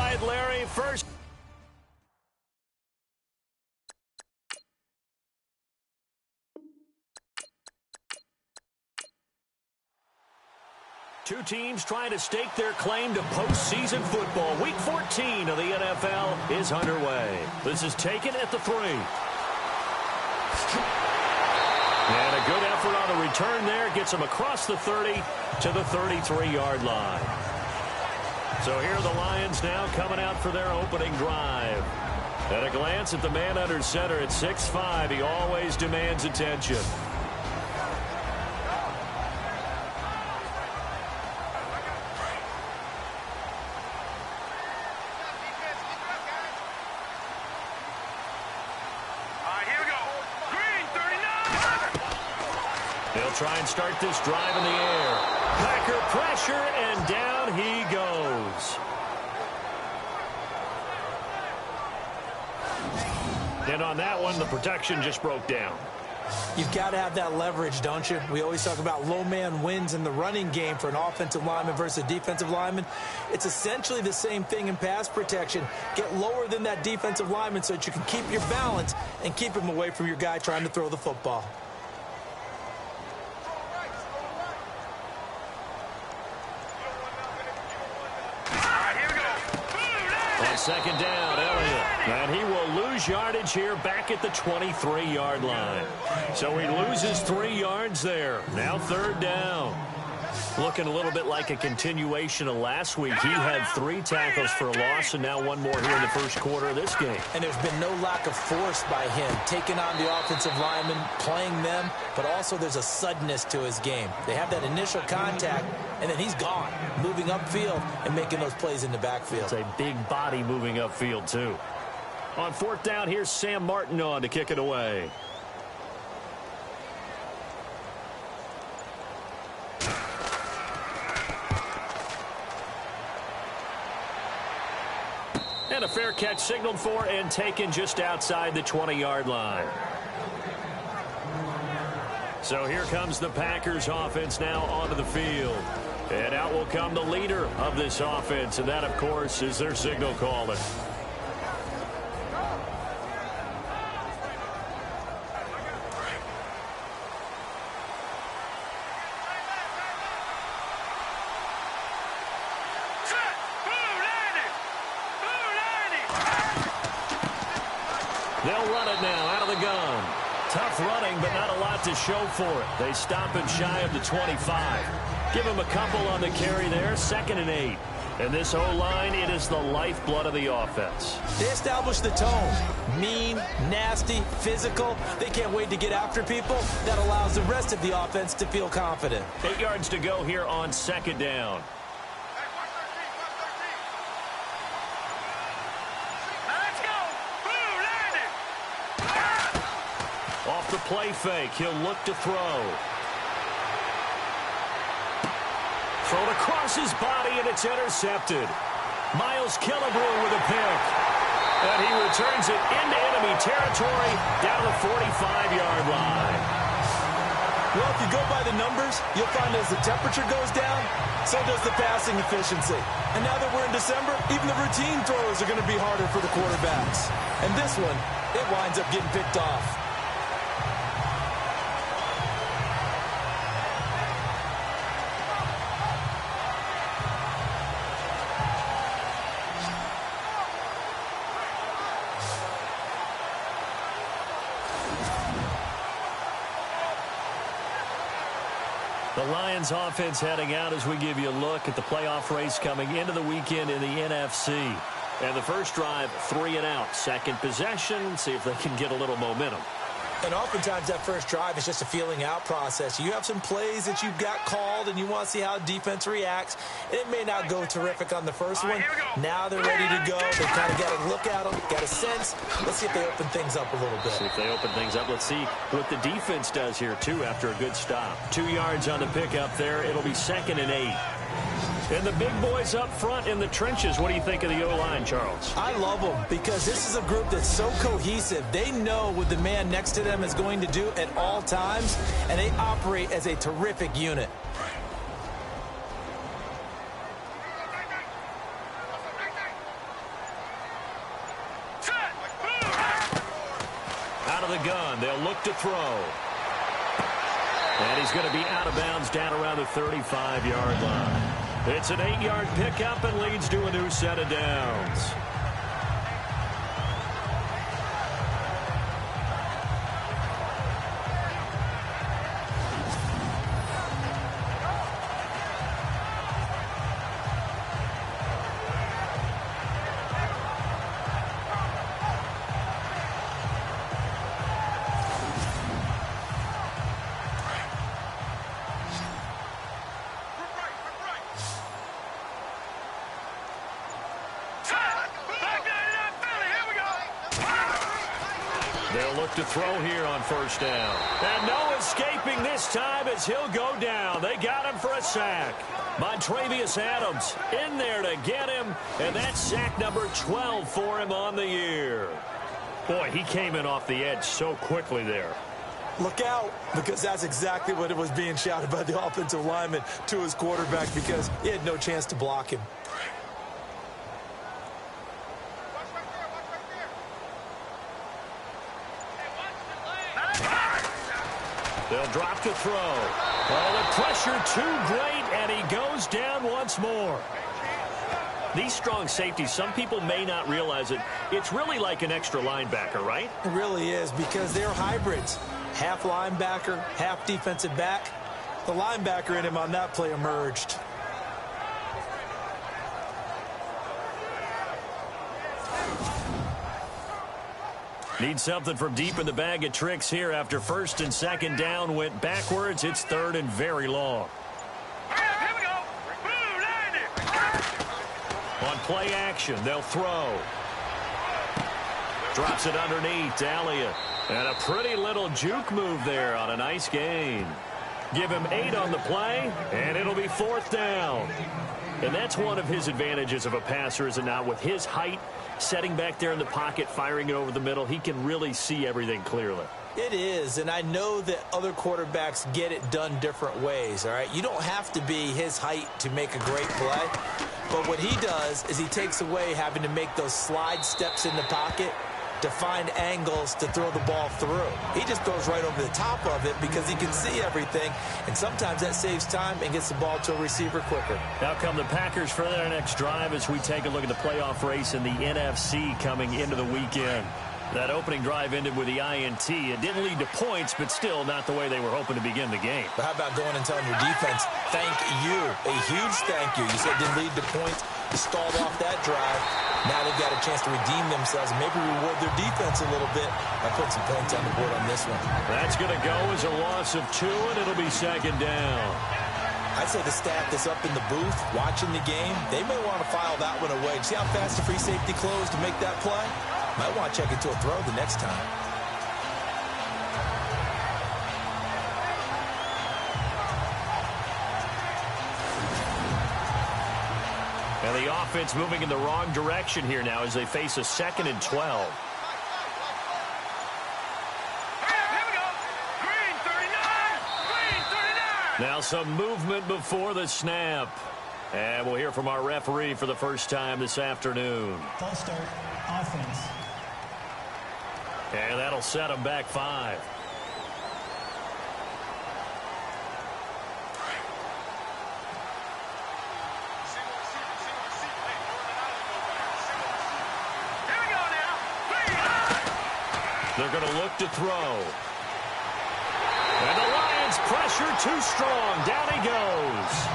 right, Larry, first. Two teams trying to stake their claim to postseason football. Week 14 of the NFL is underway. This is taken at the 3. And a good effort on the return there. Gets him across the 30 to the 33-yard line. So here are the Lions now coming out for their opening drive. At a glance at the man under center at 6'5", he always demands attention. They'll try and start this drive in the air. Packer pressure, and down he goes. And on that one, the protection just broke down. You've got to have that leverage, don't you? We always talk about low man wins in the running game for an offensive lineman versus a defensive lineman. It's essentially the same thing in pass protection. Get lower than that defensive lineman so that you can keep your balance and keep him away from your guy trying to throw the football. Second down, Elliott. And he will lose yardage here back at the 23-yard line. So he loses 3 yards there. Now third down. Looking a little bit like a continuation of last week. He had 3 tackles for a loss and now 1 more here in the first quarter of this game. And there's been no lack of force by him, taking on the offensive linemen, playing them, but also there's a suddenness to his game. They have that initial contact, and then he's gone, moving upfield and making those plays in the backfield. It's a big body moving upfield, too. On fourth down, here's Sam Martin on to kick it away. And a fair catch signaled for and taken just outside the 20-yard line. So here comes the Packers offense now onto the field. And out will come the leader of this offense, and that, of course, is their signal caller. They'll run it now out of the gun. Tough running, but not a lot to show for it. They stop him shy of the 25. Give him a couple on the carry there, 2nd and 8. And this O-line, it is the lifeblood of the offense. They establish the tone. Mean, nasty, physical. They can't wait to get after people. That allows the rest of the offense to feel confident. 8 yards to go here on 2nd down. Off the play fake, he'll look to throw. Thrown across his body, and it's intercepted. Miles Killebrew with a pick. And he returns it into enemy territory down the 45-yard line. Well, if you go by the numbers, you'll find as the temperature goes down, so does the passing efficiency. And now that we're in December, even the routine throws are going to be harder for the quarterbacks. And this one, it winds up getting picked off. The Lions offense heading out as we give you a look at the playoff race coming into the weekend in the NFC. And the first drive, 3 and out. Second possession, see if they can get a little momentum. And oftentimes that first drive is just a feeling out process. You have some plays that you've got called and you want to see how defense reacts. It may not go terrific on the first one. Now they're ready to go. They kind of got to look at them, got a sense. Let's see if they open things up a little bit. See if they open things up. Let's see what the defense does here, too, after a good stop. 2 yards on the pickup there. It'll be 2nd and 8. And the big boys up front in the trenches. What do you think of the O-line, Charles? I love them because this is a group that's so cohesive. They know what the man next to them is going to do at all times, and they operate as a terrific unit. of the gun. They'll look to throw. And he's going to be out of bounds down around the 35-yard line. It's an 8-yard pickup and leads to a new set of downs. They'll look to throw here on first down. And no escaping this time as he'll go down. They got him for a sack. Montravius Adams in there to get him. And that's sack number 12 for him on the year. Boy, he came in off the edge so quickly there. Look out, because that's exactly what it was being shouted by the offensive lineman to his quarterback, because he had no chance to block him. They'll drop to throw. Oh, the pressure too great, and he goes down once more. These strong safeties, some people may not realize it. It's really like an extra linebacker, right? It really is, because they're hybrids. Half linebacker, half defensive back. The linebacker in him on that play emerged. Need something from deep in the bag of tricks here after first and second down went backwards. It's third and very long. Here we go. On play action, they'll throw. Drops it underneath to Elliott. And a pretty little juke move there on a nice gain. Give him 8 on the play, and it'll be fourth down. And that's one of his advantages of a passer, is it not? With his height, setting back there in the pocket, firing it over the middle, he can really see everything clearly. It is, and I know that other quarterbacks get it done different ways, all right? You don't have to be his height to make a great play, but what he does is he takes away having to make those slide steps in the pocket to find angles to throw the ball through. He just goes right over the top of it because he can see everything, and sometimes that saves time and gets the ball to a receiver quicker. Now come the Packers for their next drive as we take a look at the playoff race in the NFC coming into the weekend. That opening drive ended with the INT. It didn't lead to points, but still not the way they were hoping to begin the game. But how about going and telling your defense, thank you, a huge thank you. You said it didn't lead to points. You stalled off that drive. Now they've got a chance to redeem themselves and maybe reward their defense a little bit by putting some points on the board on this one. That's going to go as a loss of 2, and it'll be second down. I'd say the staff that's up in the booth watching the game, they may want to file that one away. See how fast the free safety closed to make that play? Might want to check it to a throw the next time. And the offense moving in the wrong direction here now as they face a 2nd and 12. Here we go. Green 39. Green 39. Now some movement before the snap. And we'll hear from our referee for the first time this afternoon. False start, offense. And that'll set them back 5. Here we go now. They're going to look to throw. And the Lions pressure too strong. Down he goes.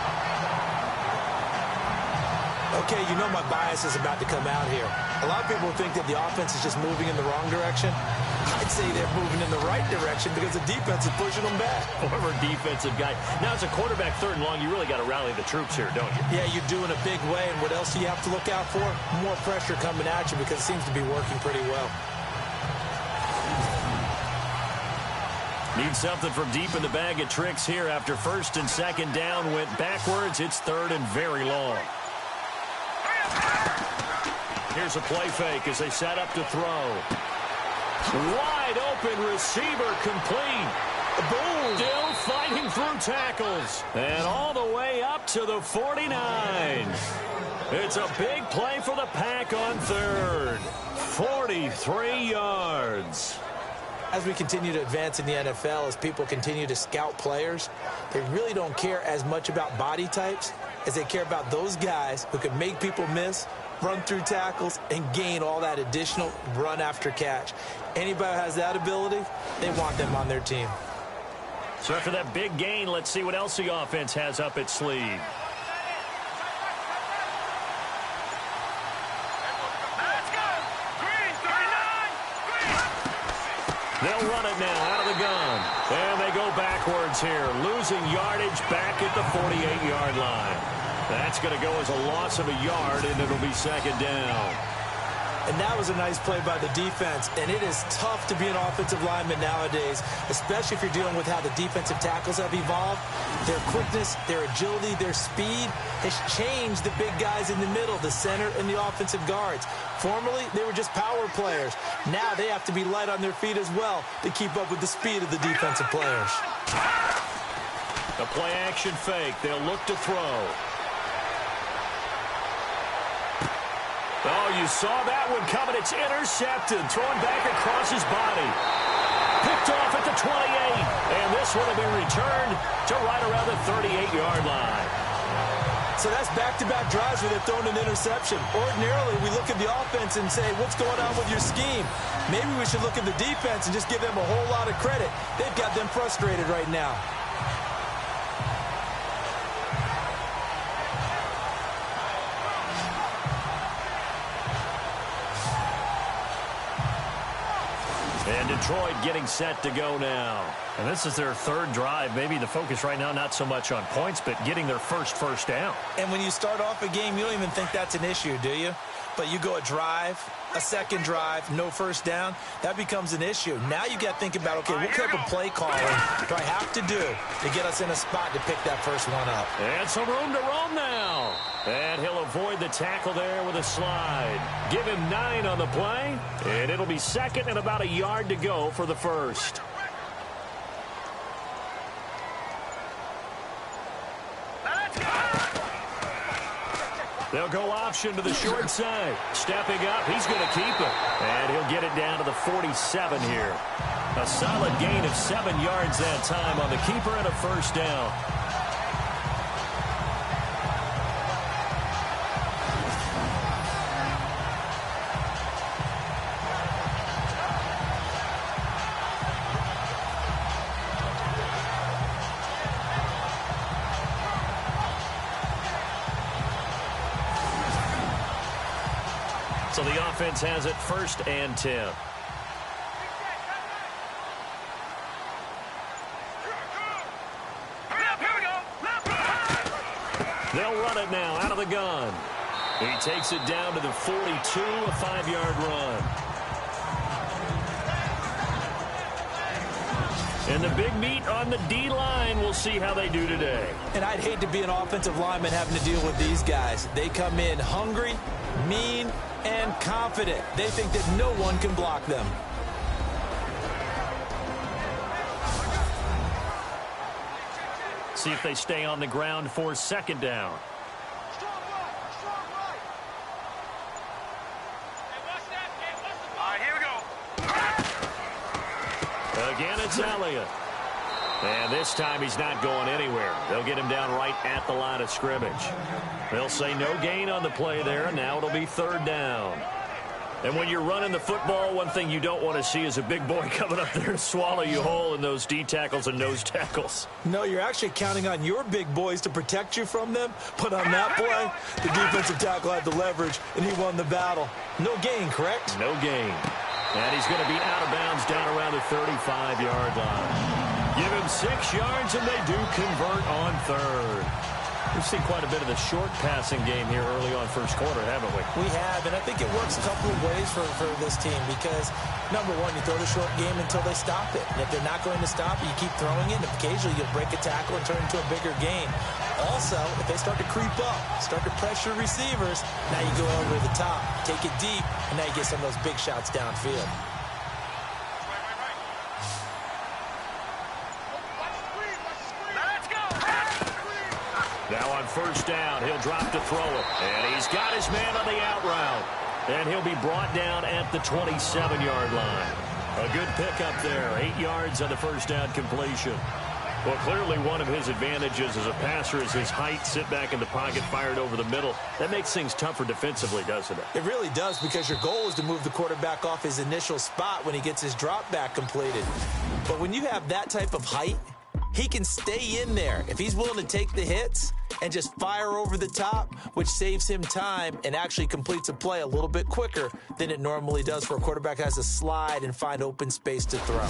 Okay, you know my bias is about to come out here. A lot of people think that the offense is just moving in the wrong direction. I'd say they're moving in the right direction because the defense is pushing them back. Former defensive guy. Now, as a quarterback, 3rd and long, you really got to rally the troops here, don't you? Yeah, you do in a big way. And what else do you have to look out for? More pressure coming at you because it seems to be working pretty well. Need something from deep in the bag of tricks here after first and second down went backwards. It's 3rd and very long. Here's a play fake as they set up to throw. Wide open receiver complete. Boom. Still fighting through tackles. And all the way up to the 49. It's a big play for the Pack on 3rd. 43 yards. As we continue to advance in the NFL, as people continue to scout players, they really don't care as much about body types as they care about those guys who can make people miss, run through tackles, and gain all that additional run after catch. Anybody who has that ability, they want them on their team. So after that big gain, let's see what else the offense has up its sleeve. They'll run it now out of the gun. And they go backwards here, losing yardage back at the 48-yard line. That's going to go as a loss of a yard, and it'll be second down. And that was a nice play by the defense. And it is tough to be an offensive lineman nowadays, especially if you're dealing with how the defensive tackles have evolved. Their quickness, their agility, their speed has changed the big guys in the middle, the center, and the offensive guards. Formerly, they were just power players. Now they have to be light on their feet as well to keep up with the speed of the defensive players. The play-action fake. They'll look to throw. Oh, you saw that one coming. It's intercepted. Thrown back across his body. Picked off at the 28. And this one will be returned to right around the 38-yard line. So that's back-to-back drives where they're throwing an interception. Ordinarily, we look at the offense and say, what's going on with your scheme? Maybe we should look at the defense and just give them a whole lot of credit. They've got them frustrated right now. And Detroit getting set to go now. And this is their third drive. Maybe the focus right now not so much on points, but getting their first down. And when you start off a game, you don't even think that's an issue, do you? But you go a drive, a second drive, no first down, that becomes an issue. Now you got to think about, okay, what type of play calling do I have to do to get us in a spot to pick that first one up? And some room to roam now. And he'll avoid the tackle there with a slide. Give him 9 on the play, and it'll be second and about a yard to go for the first. They'll go option to the short side. Stepping up, he's going to keep it. And he'll get it down to the 47 here. A solid gain of 7 yards that time on the keeper and a first down. So the offense has it first and 10. They'll run it now out of the gun. He takes it down to the 42, a 5-yard run. And the big meat on the D-line, we'll see how they do today. And I'd hate to be an offensive lineman having to deal with these guys. They come in hungry, mean, and confident. They think that no one can block them. See if they stay on the ground for second down. All right, here we go. Again, it's Elliott. And this time he's not going anywhere. They'll get him down right at the line of scrimmage. They'll say no gain on the play there, and now it'll be third down. And when you're running the football, one thing you don't want to see is a big boy coming up there and swallow you whole in those D tackles and nose tackles. No, you're actually counting on your big boys to protect you from them. But on that play, the defensive tackle had the leverage, and he won the battle. No gain, correct? No gain. And he's going to be out of bounds down around the 35-yard line. Give him 6 yards, and they do convert on third. We've seen quite a bit of the short passing game here early on first quarter, haven't we? We have, and I think it works a couple of ways for this team because, number one, you throw the short game until they stop it. And if they're not going to stop it, you keep throwing it, and occasionally you'll break a tackle and turn it into a bigger gain. Also, if they start to creep up, start to pressure receivers, now you go over the top, take it deep, and now you get some of those big shots downfield. Now on first down, he'll drop to throw it. And he's got his man on the out route. And he'll be brought down at the 27-yard line. A good pickup there. 8 yards on the first down completion. Well, clearly one of his advantages as a passer is his height. Sit back in the pocket, fired over the middle. That makes things tougher defensively, doesn't it? It really does, because your goal is to move the quarterback off his initial spot when he gets his drop back completed. But when you have that type of height, he can stay in there if he's willing to take the hits and just fire over the top, which saves him time and actually completes a play a little bit quicker than it normally does for a quarterback who has to slide and find open space to throw.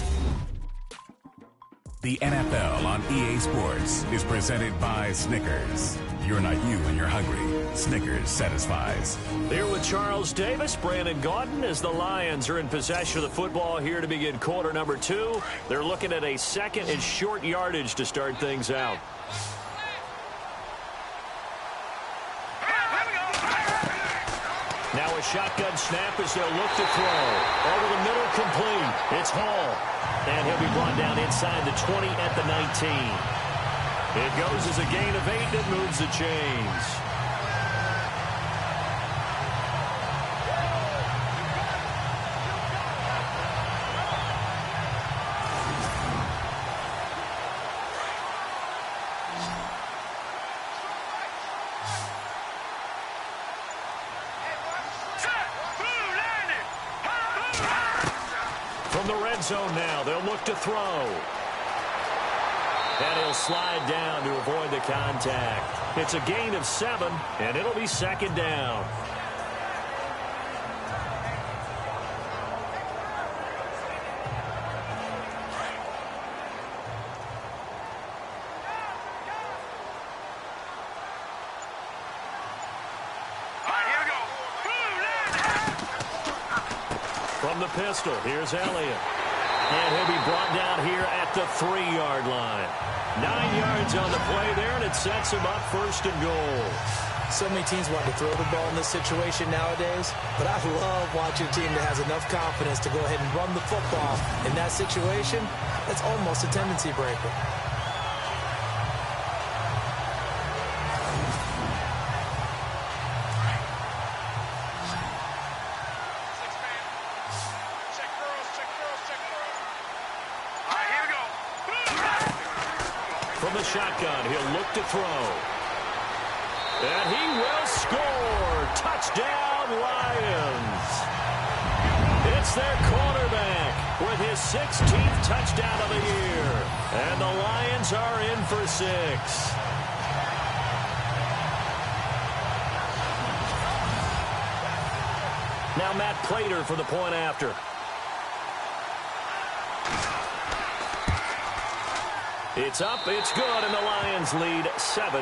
The NFL on EA Sports is presented by Snickers. You're not you when you're hungry. Snickers satisfies. Here with Charles Davis, Brandon Gaudin, as the Lions are in possession of the football here to begin quarter number 2. They're looking at a second and short yardage to start things out. Now a shotgun snap as they'll look to throw. Over the middle, complete. It's Hall. And he'll be brought down inside the 20 at the 19. It goes as a gain of 8 and it moves the chains. From the red zone now, they'll look to throw. And he'll slide down to avoid the contact. It's a gain of 7, and it'll be second down. From the pistol, here's Elliott. And he'll be brought down here at the 3-yard line. 9 yards on the play there, and it sets him up first and goal. So many teams want to throw the ball in this situation nowadays, but I love watching a team that has enough confidence to go ahead and run the football. In that situation, that's almost a tendency breaker. From the shotgun, he'll look to throw. And he will score. Touchdown, Lions. It's their quarterback with his 16th touchdown of the year. And the Lions are in for 6. Now Matt Prater for the point after. It's up, it's good, and the Lions lead 7-0.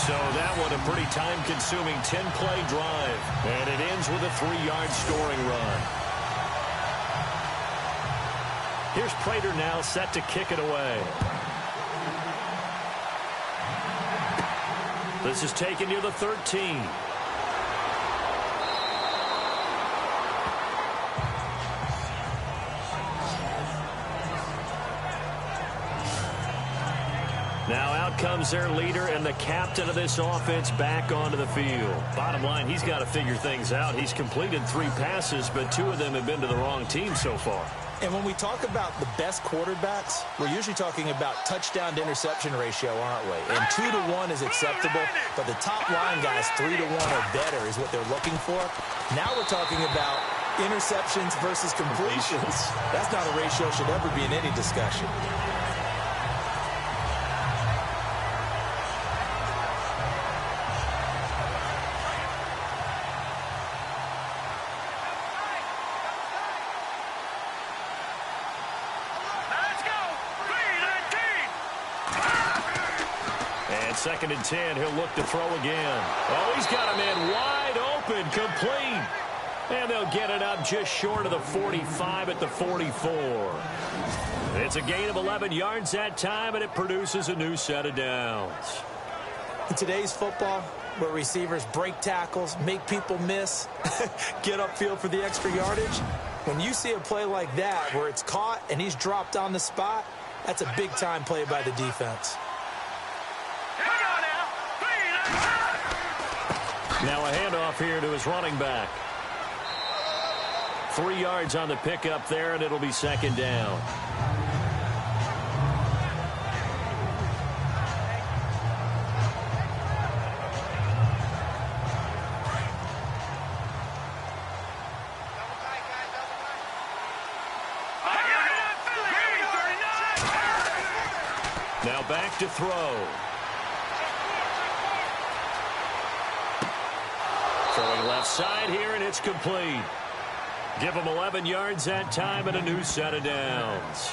So that one a pretty time-consuming 10-play drive. And it ends with a 3-yard scoring run. Here's Prater now set to kick it away. This is taken near the 13. Now out comes their leader and the captain of this offense back onto the field. Bottom line, he's got to figure things out. He's completed 3 passes, but 2 of them have been to the wrong team so far. And when we talk about the best quarterbacks, we're usually talking about touchdown to interception ratio, aren't we? And 2-to-1 is acceptable, but the top line guys, 3-to-1 or better is what they're looking for. Now we're talking about interceptions versus completions. That's not a ratio that should ever be in any discussion. Second and 10, he'll look to throw again. Oh, he's got a man wide open, complete. And they'll get it up just short of the 45 at the 44. It's a gain of 11 yards that time, and it produces a new set of downs. In today's football, where receivers break tackles, make people miss, get upfield for the extra yardage, when you see a play like that where it's caught and he's dropped on the spot, that's a big-time play by the defense. Now a handoff here to his running back. 3 yards on the pickup there, and it'll be second down. Now back to throw. Throwing left side here, and it's complete. Give him 11 yards that time and a new set of downs.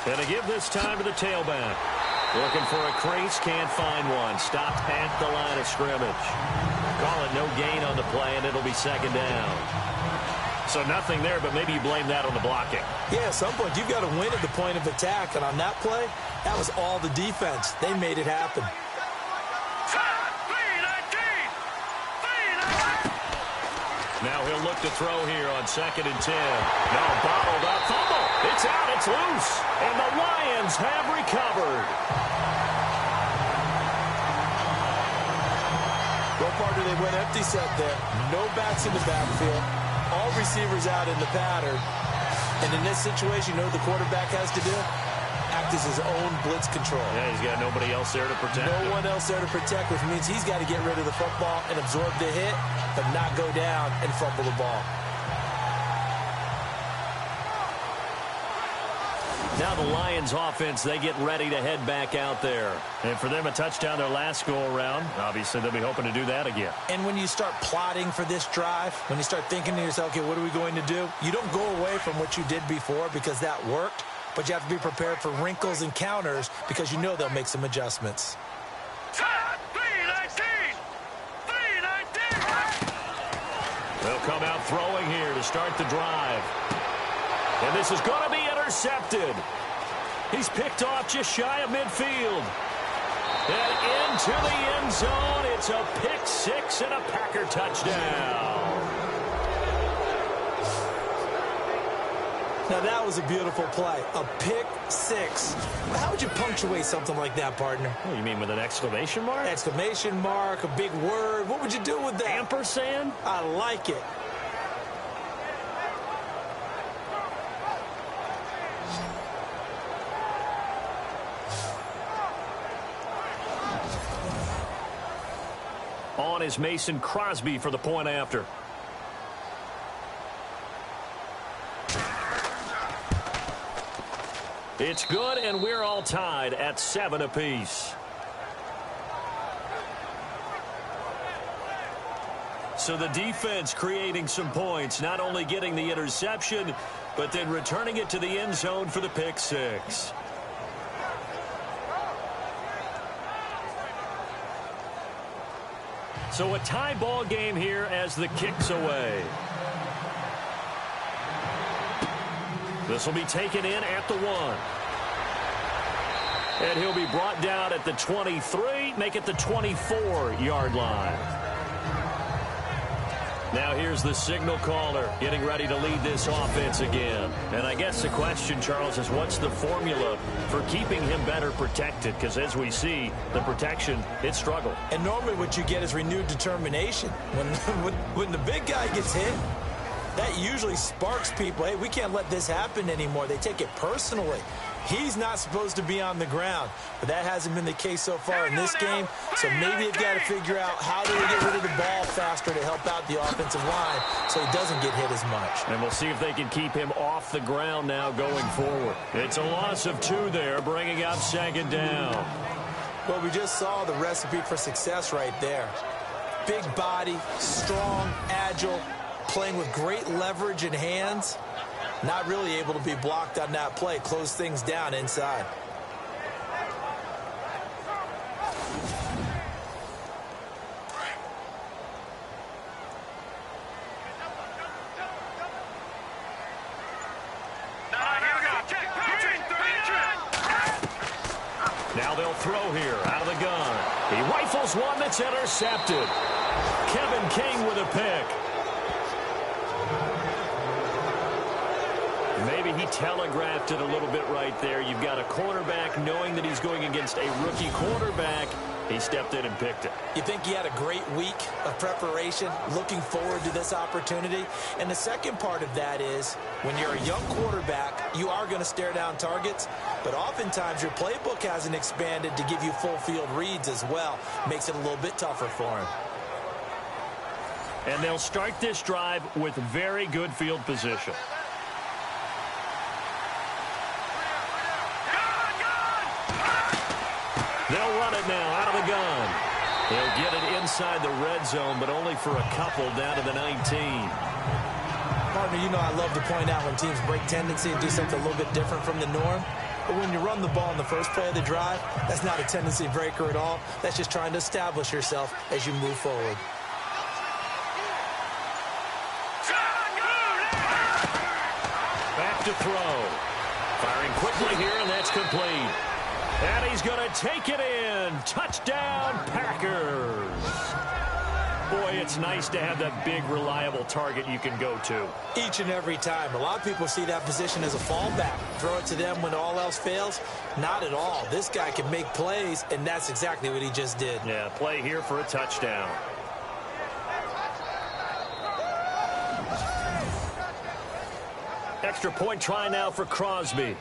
And to give this time to the tailback. Looking for a crease, can't find one. Stopped at the line of scrimmage. Call it no gain on the play, and it'll be second down. So nothing there, but maybe you blame that on the blocking. Yeah, at some point, you've got to win at the point of attack. And on that play, that was all the defense. They made it happen. Now he'll look to throw here on 2nd and 10. Now bottled up. Fumble. It's out. It's loose. And the Lions have recovered. Well, partner, they went empty set there. No backs in the backfield. All receivers out in the pattern. And in this situation, you know what the quarterback has to do? Act as his own blitz control. Yeah, he's got nobody else there to protect him. No one else there to protect, which means he's got to get rid of the football and absorb the hit, but not go down and fumble the ball. Now the Lions offense, they get ready to head back out there. And for them, a touchdown their last go-around. Obviously, they'll be hoping to do that again. And when you start plotting for this drive, when you start thinking to yourself, okay, what are we going to do? You don't go away from what you did before because that worked, but you have to be prepared for wrinkles and counters because you know they'll make some adjustments. They'll come out throwing here to start the drive. And this is going to be intercepted. He's picked off just shy of midfield. And into the end zone. It's a pick six and a Packer touchdown. Now, that was a beautiful play. A pick six. How would you punctuate something like that, partner? Oh, you mean with an exclamation mark? Exclamation mark, a big word. What would you do with that? Ampersand? I like it. On is Mason Crosby for the point after. It's good, and we're all tied at 7 apiece. So the defense creating some points, not only getting the interception, but then returning it to the end zone for the pick six. So a tie ball game here as the kick's away. This will be taken in at the 1. And he'll be brought down at the 23, make it the 24-yard line. Now here's the signal caller getting ready to lead this offense again. And I guess the question, Charles, is what's the formula for keeping him better protected? Because as we see, the protection, it struggled. And normally what you get is renewed determination. When the big guy gets hit, that usually sparks people. Hey, we can't let this happen anymore. They take it personally. He's not supposed to be on the ground, but that hasn't been the case so far in this game. So maybe they've got to figure out how do they get rid of the ball faster to help out the offensive line so he doesn't get hit as much. And we'll see if they can keep him off the ground now going forward. It's a loss of 2 there, bringing up 2nd down. Well, we just saw the recipe for success right there. Big body, strong, agile, playing with great leverage in hands. Not really able to be blocked on that play. Close things down inside. Now they'll throw here out of the gun. He rifles one that's intercepted. Kevin King with a pick. Maybe he telegraphed it a little bit right there. You've got a cornerback knowing that he's going against a rookie quarterback. He stepped in and picked it. You think he had a great week of preparation, looking forward to this opportunity? And the second part of that is, when you're a young quarterback, you are going to stare down targets, but oftentimes your playbook hasn't expanded to give you full field reads as well. Makes it a little bit tougher for him. And they'll start this drive with very good field position. They'll run it now out of the gun. They'll get it inside the red zone, but only for a couple down to the 19. Partner, you know I love to point out when teams break tendency and do something a little bit different from the norm. But when you run the ball in the first play of the drive, that's not a tendency breaker at all. That's just trying to establish yourself as you move forward. Back to throw. Firing quickly here, and that's complete. And he's going to take it in. Touchdown, Packers. Boy, it's nice to have that big, reliable target you can go to. Each and every time. A lot of people see that position as a fallback. Throw it to them when all else fails. Not at all. This guy can make plays, and that's exactly what he just did. Yeah, play here for a touchdown. Extra point try now for Crosby.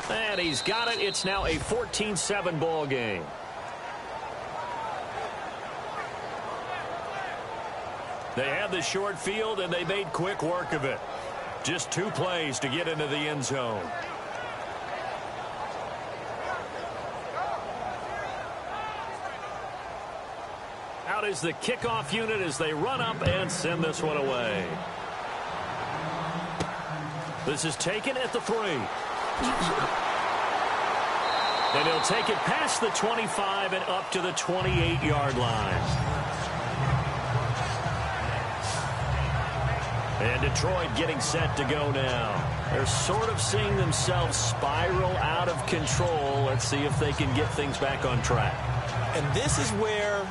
And he's got it. It's now a 14-7 ball game. They had the short field, and they made quick work of it. Just 2 plays to get into the end zone. Out is the kickoff unit as they run up and send this one away. This is taken at the 3. And he'll take it past the 25 and up to the 28-yard line. And Detroit getting set to go now. They're sort of seeing themselves spiral out of control. Let's see if they can get things back on track. And this is where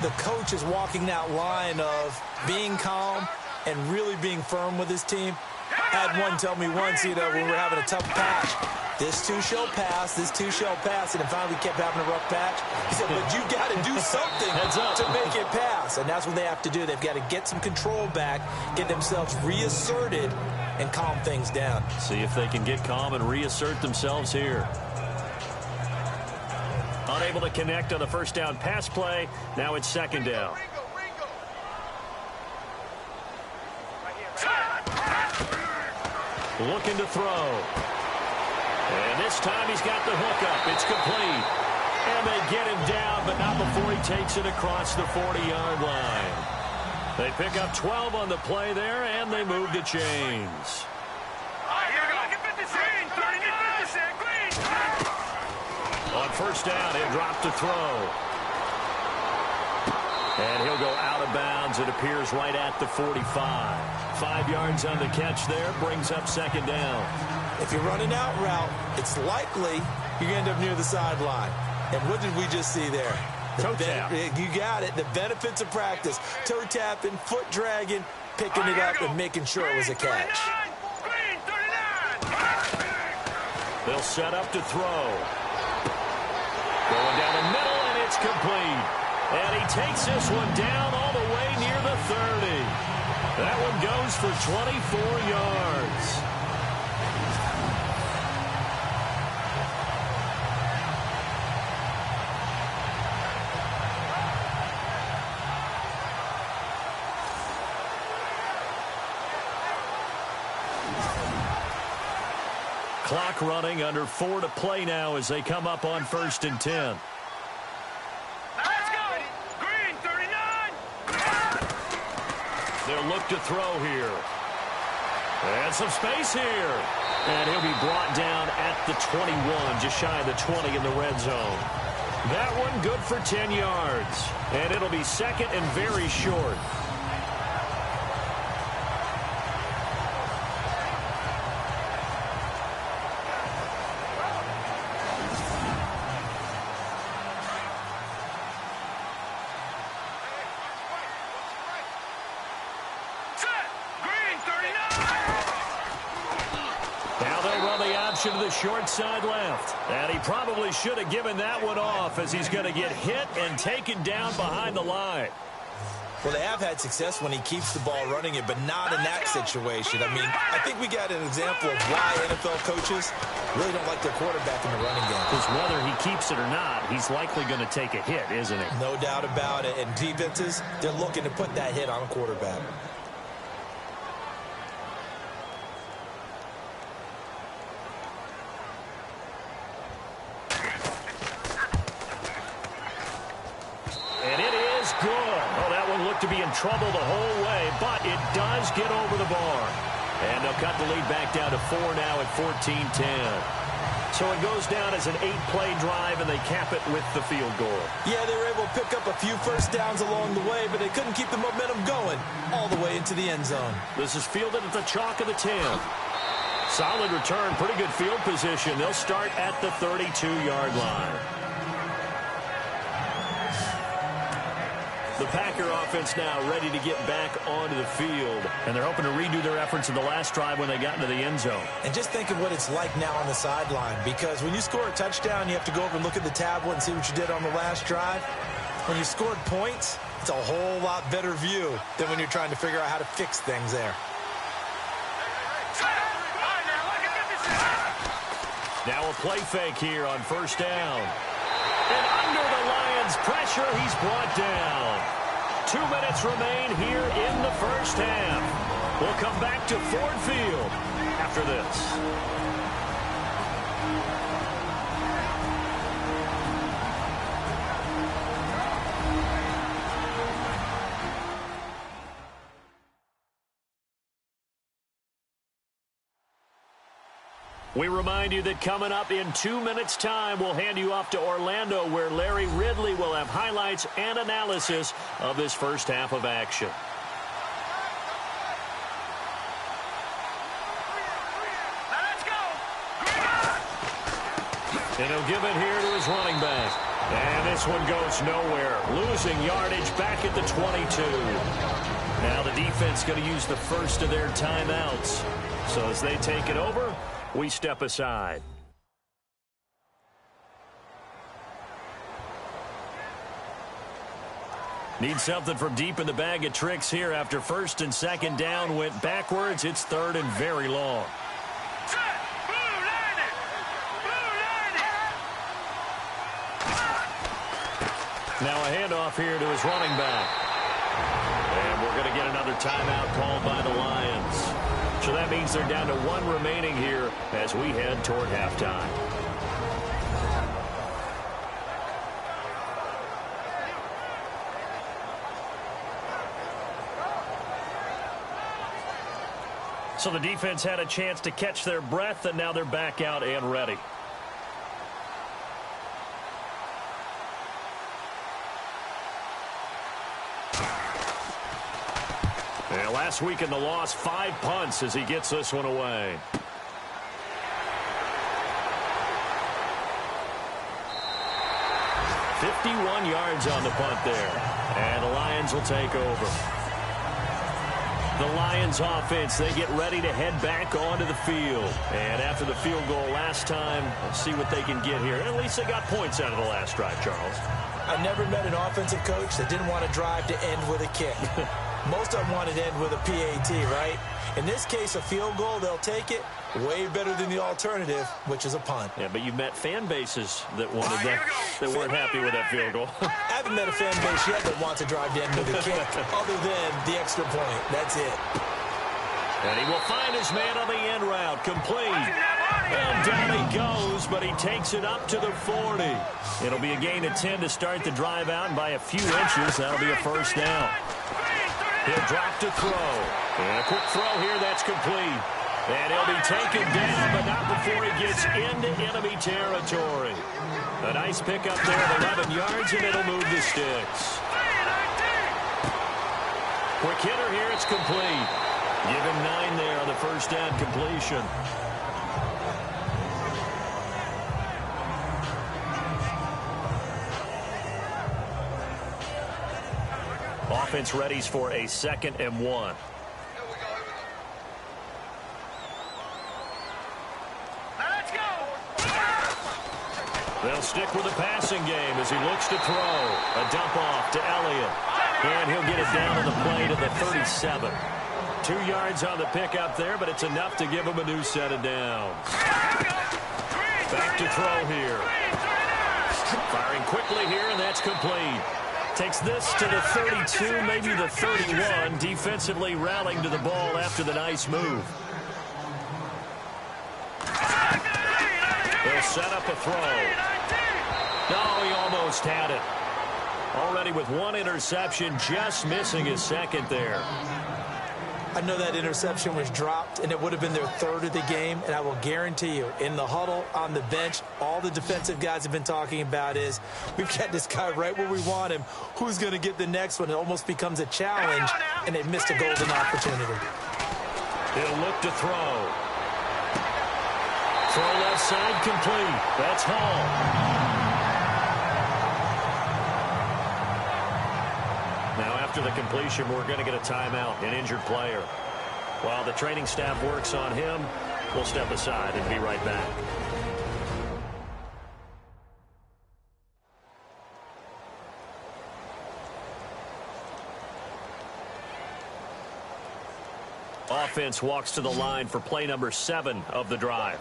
the coach is walking that line of being calm and really being firm with his team. I had one tell me once, when we were having a tough patch, this too shall pass, this too shall pass, and then finally we kept having a rough patch. He said, but you got to do something to make it pass, and that's what they have to do. They've got to get some control back, get themselves reasserted, and calm things down. See if they can get calm and reassert themselves here. Unable to connect on the first down pass play. Now it's second down. Looking to throw. And this time he's got the hook up. It's complete. And they get him down, but not before he takes it across the 40-yard line. They pick up 12 on the play there, and they move the chains. On first down, he'll drop to throw. And he'll go out of bounds. It appears right at the 45. 5 yards on the catch there. Brings up second down. If you're running out route, it's likely you're going to end up near the sideline. And what did we just see there? Toe tap. You got it. The benefits of practice. Toe tapping, foot dragging, picking it up, and making sure it was a catch. They'll set up to throw. Going down the middle, and it's complete. And he takes this one down all the way near the 30. That one goes for 24 yards. Clock running, under 4 to play now as they come up on 1st and 10. Let's go! Green, 39! They'll look to throw here. And some space here. And he'll be brought down at the 21, just shy of the 20 in the red zone. That one good for 10 yards. And it'll be second and very short. motion to the short side left. And he probably should have given that one off as he's going to get hit and taken down behind the line. Well, they have had success when he keeps the ball running it, but not in that situation. I mean, I think we got an example of why NFL coaches really don't like their quarterback in the running game. Because whether he keeps it or not, he's likely going to take a hit, isn't he? No doubt about it. And defenses, they're looking to put that hit on a quarterback. And it is good. Oh, that one looked to be in trouble the whole way, but it does get over the bar. And they'll cut the lead back down to 4 now at 14-10. So it goes down as an 8-play drive, and they cap it with the field goal. Yeah, they were able to pick up a few first downs along the way, but they couldn't keep the momentum going all the way into the end zone. This is fielded at the chalk of the 10. Solid return, pretty good field position. They'll start at the 32-yard line. The Packer offense now ready to get back onto the field. And they're hoping to redo their efforts in the last drive when they got into the end zone. And just think of what it's like now on the sideline, because when you score a touchdown, you have to go over and look at the tablet and see what you did on the last drive. When you scored points, it's a whole lot better view than when you're trying to figure out how to fix things there. Now a play fake here on first down. And under the Lions' pressure, he's brought down. 2 minutes remain here in the first half. We'll come back to Ford Field after this. We remind you that coming up in 2 minutes' time, we'll hand you off to Orlando, where Larry Ridley will have highlights and analysis of this first half of action. Let's go. And he'll give it here to his running back. And this one goes nowhere. Losing yardage back at the 22. Now the defense going to use the first of their timeouts. So as they take it over, we step aside. Need something from deep in the bag of tricks here after first and second down went backwards. It's third and very long. Now a handoff here to his running back. And we're going to get another timeout called by the Lions. So that means they're down to 1 remaining here as we head toward halftime. So the defense had a chance to catch their breath, and now they're back out and ready. And last week in the loss, 5 punts as he gets this one away. "51 yards on the punt there. And the Lions will take over. The Lions offense, they get ready to head back onto the field. And after the field goal last time, let's see what they can get here. At least they got points out of the last drive, Charles. I never met an offensive coach that didn't want to drive to end with a kick. Most of them want to end with a PAT, right? In this case, a field goal, they'll take it. Way better than the alternative, which is a punt. Yeah, but you've met fan bases that wanted that, that weren't happy with that field goal. I haven't met a fan base yet that wants to drive to end with a kick, other than the extra point. That's it. And he will find his man on the end route, complete. And down he goes, but he takes it up to the 40. It'll be a gain of 10 to start the drive out, and by a few inches, that'll be a first down. He'll drop to throw. And a quick throw here, that's complete. And he'll be taken down, but not before he gets into enemy territory. A nice pickup there at 11 yards, and it'll move the sticks. Quick hitter here, it's complete. Give him 9 there on the first down completion. Offense readies for a 2nd and 1. Let's go. They'll stick with the passing game as he looks to throw. A dump off to Elliott. And he'll get it down on the play to the 37. 2 yards on the pickup there, but it's enough to give him a new set of downs. Back to throw here. Firing quickly here, and that's complete. Takes this to the 32, maybe the 31. Defensively rallying to the ball after the nice move. They'll set up a throw. No, he almost had it. Already with 1 interception, just missing his second there. I know that interception was dropped, and it would have been their 3rd of the game, and I will guarantee you, in the huddle, on the bench, all the defensive guys have been talking about is, we've got this guy right where we want him. Who's going to get the next one? It almost becomes a challenge, and they missed a golden opportunity. He'll look to throw. Throw left side complete. That's Hall. After the completion, we're going to get a timeout, an injured player. While the training staff works on him, we'll step aside and be right back. Offense walks to the line for play number 7 of the drive.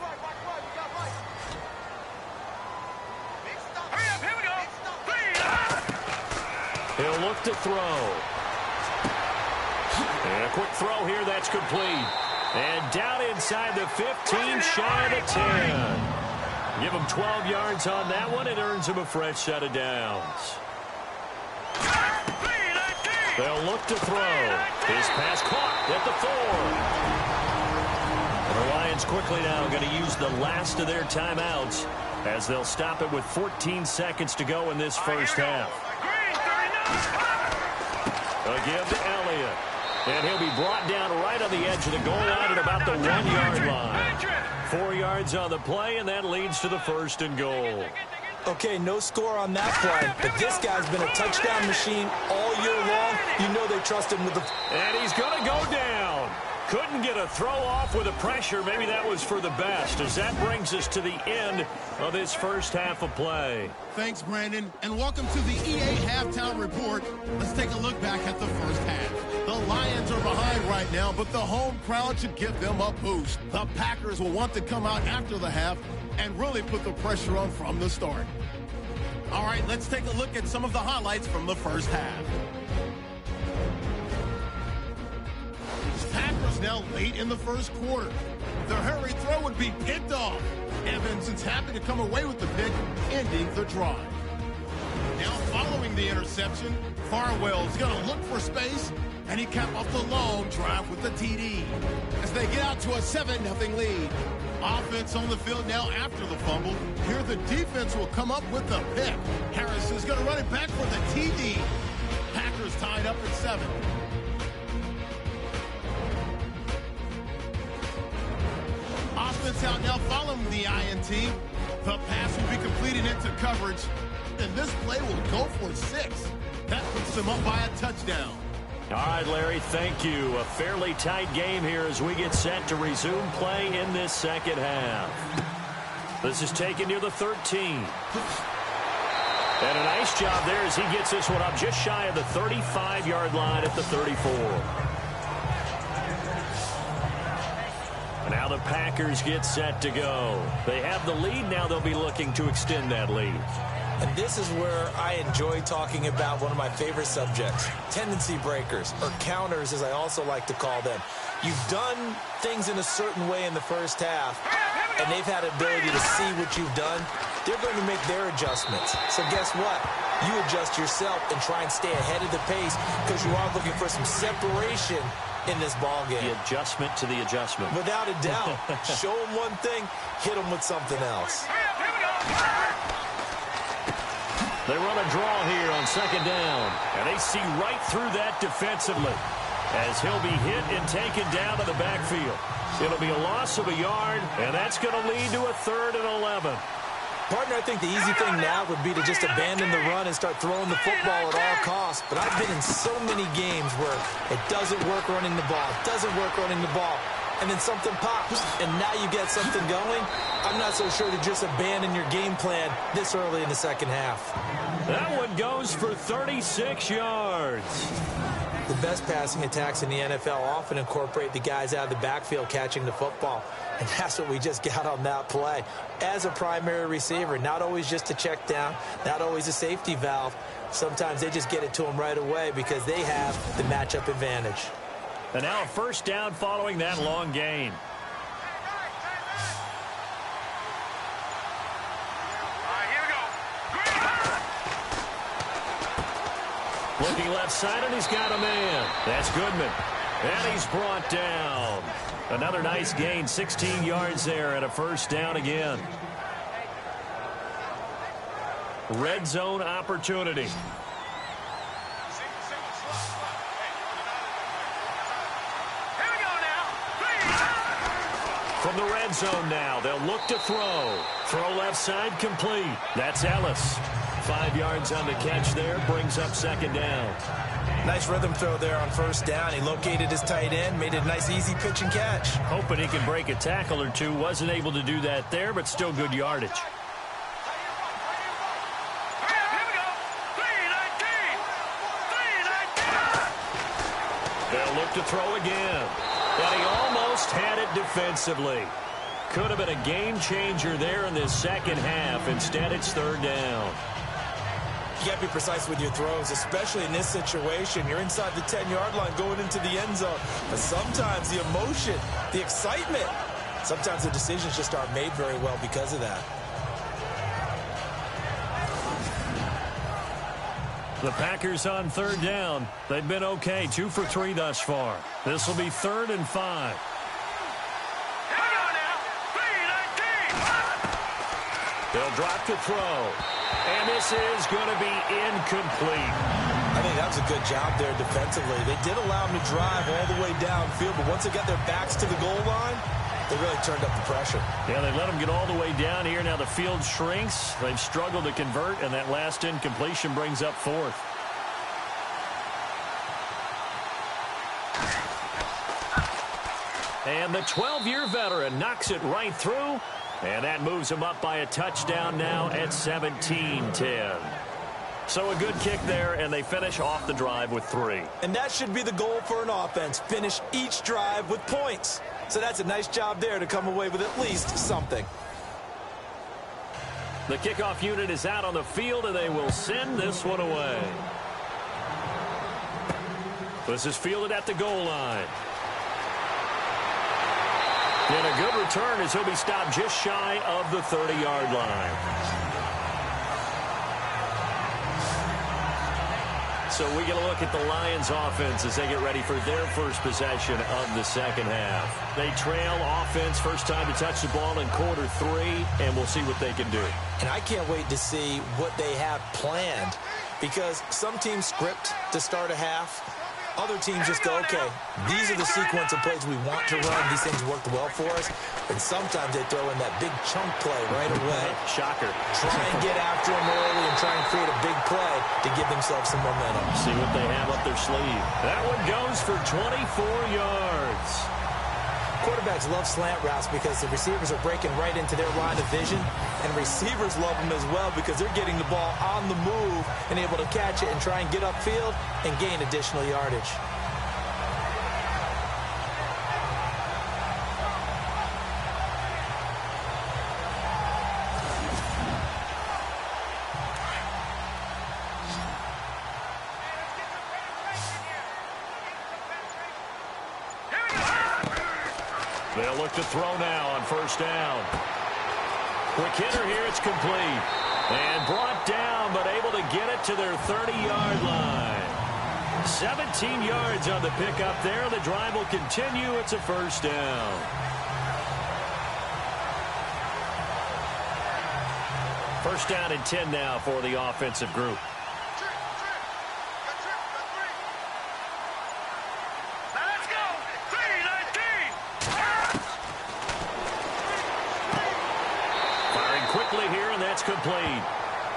He'll look to throw. And a quick throw here, that's complete. And down inside the 15, shy of the 10. Give him 12 yards on that one. It earns him a fresh set of downs. They'll look to throw. His pass caught at the 4. The Lions quickly now going to use the last of their timeouts as they'll stop it with 14 seconds to go in this first half. A give to Elliott. And he'll be brought down right on the edge of the goal line at about the 1-yard line. 4 yards on the play, and that leads to the 1st and goal. Okay, no score on that play, but this guy's been a touchdown machine all year long. You know they trust him with the... And he's going to go down. Couldn't get a throw off with the pressure. Maybe that was for the best, as that brings us to the end of this first half of play. Thanks, Brandon, and welcome to the EA Halftime Report. Let's take a look back at the first half. The Lions are behind right now, but the home crowd should give them a boost. The Packers will want to come out after the half and really put the pressure on from the start. All right, let's take a look at some of the highlights from the first half. Packers now late in the first quarter. The hurry throw would be picked off. Evans is happy to come away with the pick, ending the drive. Now following the interception, Farwell's going to look for space, and he capped off the long drive with the TD. As they get out to a 7-0 lead. Offense on the field now after the fumble. Here the defense will come up with the pick. Harris is going to run it back for the TD. Packers tied up at 7. Offense out now following the INT. The pass will be completed into coverage, and this play will go for 6. That puts them up by a touchdown. All right, Larry, thank you. A fairly tight game here as we get set to resume play in this second half. This is taken near the 13. And a nice job there as he gets this one up just shy of the 35-yard line at the 34. Now the Packers get set to go. They have the lead. Now they'll be looking to extend that lead. And this is where I enjoy talking about one of my favorite subjects, tendency breakers, or counters as I also like to call them. You've done things in a certain way in the first half, and they've had ability to see what you've done. They're going to make their adjustments. So guess what? You adjust yourself and try and stay ahead of the pace because you are looking for some separation in this ball game. The adjustment to the adjustment. Without a doubt. Show them one thing, hit them with something else. They run a draw here on second down, and they see right through that defensively as he'll be hit and taken down to the backfield. It'll be a loss of a yard, and that's going to lead to a 3rd and 11. Partner, I think the easy thing now would be to just abandon the run and start throwing the football at all costs. But I've been in so many games where it doesn't work running the ball. It doesn't work running the ball. and then something pops, and now you get something going. I'm not so sure to just abandon your game plan this early in the second half. That one goes for 36 yards. The best passing attacks in the NFL often incorporate the guys out of the backfield catching the football. And that's what we just got on that play. As a primary receiver, not always just a check down, not always a safety valve. Sometimes they just get it to them right away because they have the matchup advantage. And now a first down following that long gain. Looking left side, and he's got a man. That's Goodman. And he's brought down. Another nice gain, 16 yards there, and a first down again. Red zone opportunity. From the red zone now, they'll look to throw. Throw left side complete. That's Ellis. 5 yards on the catch there, brings up second down. Nice rhythm throw there on first down. He located his tight end, made it a nice easy pitch and catch. Hoping he can break a tackle or two. Wasn't able to do that there, but still good yardage. They'll look to throw again. And he almost had it defensively. Could have been a game changer there in this second half. Instead, it's third down. You got to be precise with your throws, especially in this situation. You're inside the 10-yard line going into the end zone. But sometimes the emotion, the excitement, sometimes the decisions just aren't made very well because of that. The Packers on third down. They've been okay, 2 for 3 thus far. This will be 3rd and 5. They'll drop to throw. And this is going to be incomplete. I think that was a good job there defensively. They did allow him to drive all the way downfield, but once they got their backs to the goal line, they really turned up the pressure. Yeah, they let him get all the way down here. Now the field shrinks. They've struggled to convert, and that last incompletion brings up 4th. And the 12-year veteran knocks it right through. And that moves him up by a touchdown now at 17-10. So a good kick there, and they finish off the drive with 3. And that should be the goal for an offense, finish each drive with points. So that's a nice job there to come away with at least something. The kickoff unit is out on the field, and they will send this one away. This is fielded at the goal line. And a good return as he'll be stopped just shy of the 30-yard line. So we get a look at the Lions offense as they get ready for their first possession of the second half. They trail offense, first time to touch the ball in quarter 3, and we'll see what they can do. And I can't wait to see what they have planned, because some teams script to start a half. Other teams just go, okay, these are the sequence of plays we want to run. These things worked well for us. And sometimes they throw in that big chunk play right away. Shocker. Try and get after them early and try and create a big play to give themselves some momentum. See what they have up their sleeve. That one goes for 24 yards. Quarterbacks love slant routes because the receivers are breaking right into their line of vision, and receivers love them as well because they're getting the ball on the move and able to catch it and try and get upfield and gain additional yardage. They'll look to throw now on first down. Quick hitter here, it's complete. And brought down, but able to get it to their 30-yard line. 17 yards on the pickup there. The drive will continue. It's a first down. First down and 10 now for the offensive group. Here, and that's complete.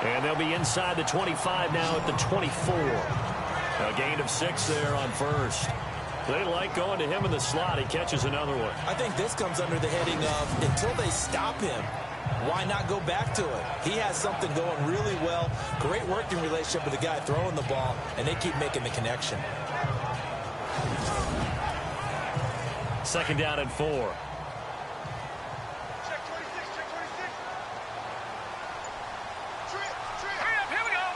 And they'll be inside the 25 now at the 24. A gain of 6 there on first. They like going to him in the slot. He catches another one. I think this comes under the heading of until they stop him, why not go back to it? He has something going really well. Great working relationship with the guy throwing the ball, and they keep making the connection. 2nd down and 4. Check 26, check 26. Hurry up, here we go.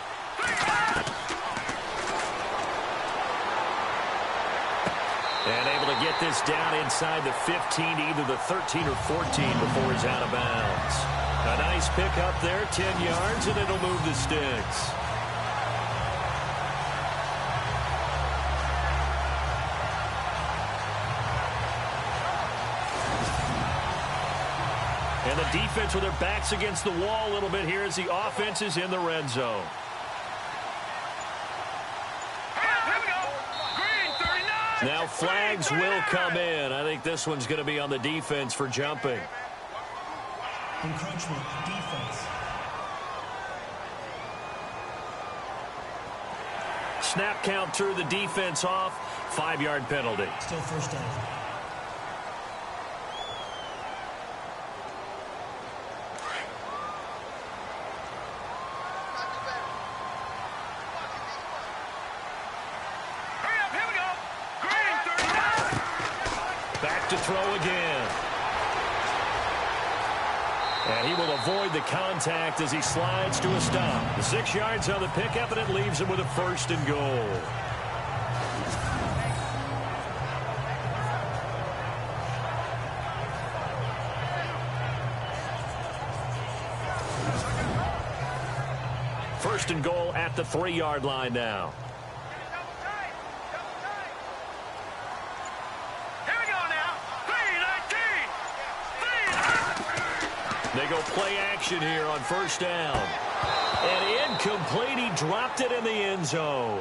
And able to get this down inside the 15, either the 13 or 14 before he's out of bounds. A nice pickup there, 10 yards, and it'll move the sticks. And the defense with their backs against the wall a little bit here as the offense is in the red zone. Now flags will come in. I think this one's going to be on the defense for jumping. Encroachment, defense. Snap count through the defense off. 5-yard penalty. Still first down. To throw again. And he will avoid the contact as he slides to a stop. The 6 yards on the pickup, and it leaves him with a 1st and goal. First and goal at the 3-yard line now. They go play action here on 1st down. And incomplete. He dropped it in the end zone.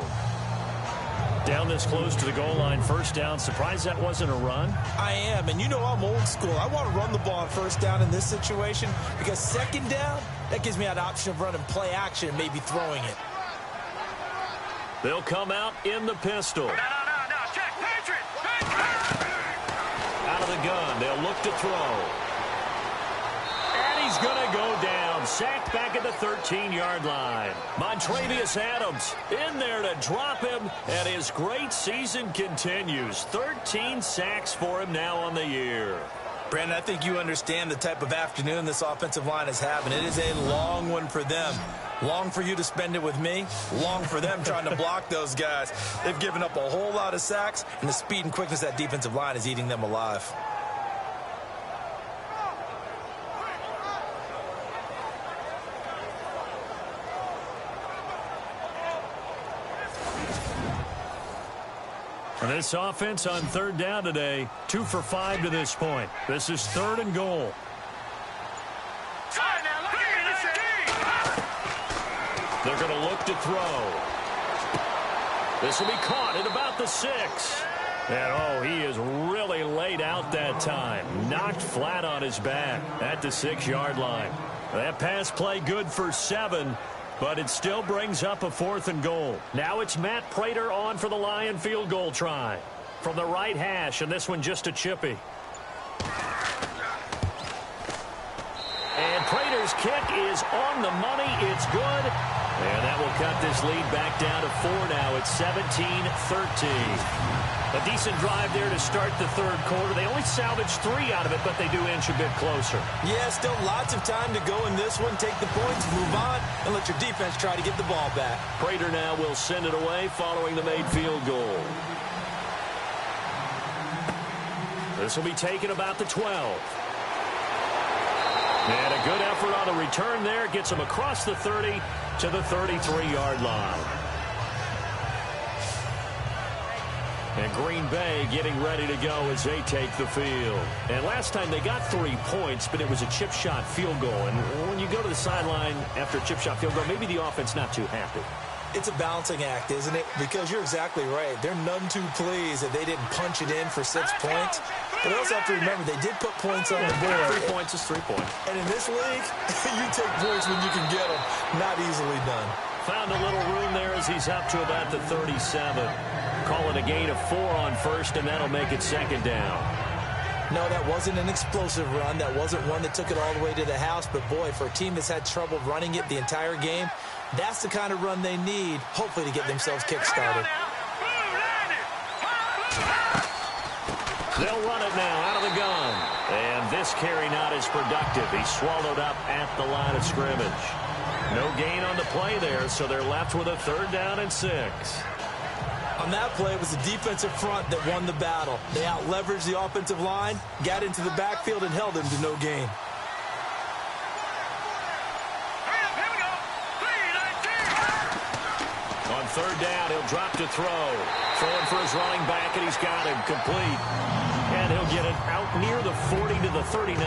Down this close to the goal line, 1st down. Surprised that wasn't a run? I am, and you know I'm old school. I want to run the ball on 1st down in this situation because 2nd down, that gives me that option of running play action and maybe throwing it. They'll come out in the pistol. No, check, Patriot. Out of the gun, they'll look to throw. He's going to go down. Sacked back at the 13-yard line. Montrevious Adams in there to drop him, and his great season continues. 13 sacks for him now on the year. Brandon, I think you understand the type of afternoon this offensive line is having. It is a long one for them. Long for you to spend it with me. Long for them trying to block those guys. They've given up a whole lot of sacks, and the speed and quickness of that defensive line is eating them alive. And this offense on 3rd down today, 2 for 5 to this point. This is 3rd and goal. They're going to look to throw. This will be caught at about the 6. And, he is really laid out that time. Knocked flat on his back at the 6-yard line. That pass play good for 7. But it still brings up a 4th and goal. Now it's Matt Prater on for the Lion field goal try. From the right hash, and this one just a chippy. And Prater's kick is on the money. It's good. And that will cut this lead back down to 4 now. It's 17-13. A decent drive there to start the 3rd quarter. They only salvaged 3 out of it, but they do inch a bit closer. Yeah, still lots of time to go in this one. Take the points, move on, and let your defense try to get the ball back. Prater now will send it away following the made field goal. This will be taken about the 12. And a good effort on the return there. Gets him across the 30 to the 33-yard line. And Green Bay getting ready to go as they take the field. And last time they got 3 points, but it was a chip shot field goal. And when you go to the sideline after a chip shot field goal, maybe the offense not too happy. It's a balancing act, isn't it? Because you're exactly right. They're none too pleased that they didn't punch it in for 6 points. But also have to remember, they did put points on the board. 3 points is 3 points. And in this league, you take points when you can get them. Not easily done. Found a little room there as he's up to about the 37. call it a gain of 4 on first, and that'll make it second down. No, that wasn't an explosive run. That wasn't one that took it all the way to the house. But, boy, for a team that's had trouble running it the entire game, that's the kind of run they need, hopefully, to get themselves kick-started. They'll run it now out of the gun. And this carry not as productive. He's swallowed up at the line of scrimmage. No gain on the play there, so they're left with a 3rd down and 6. On that play, it was the defensive front that won the battle. They out-leveraged the offensive line, got into the backfield, and held him to no gain. On 3rd down, he'll drop to throw. Throwing for his running back, and he's got him complete. And he'll get it out near the 40 to the 39.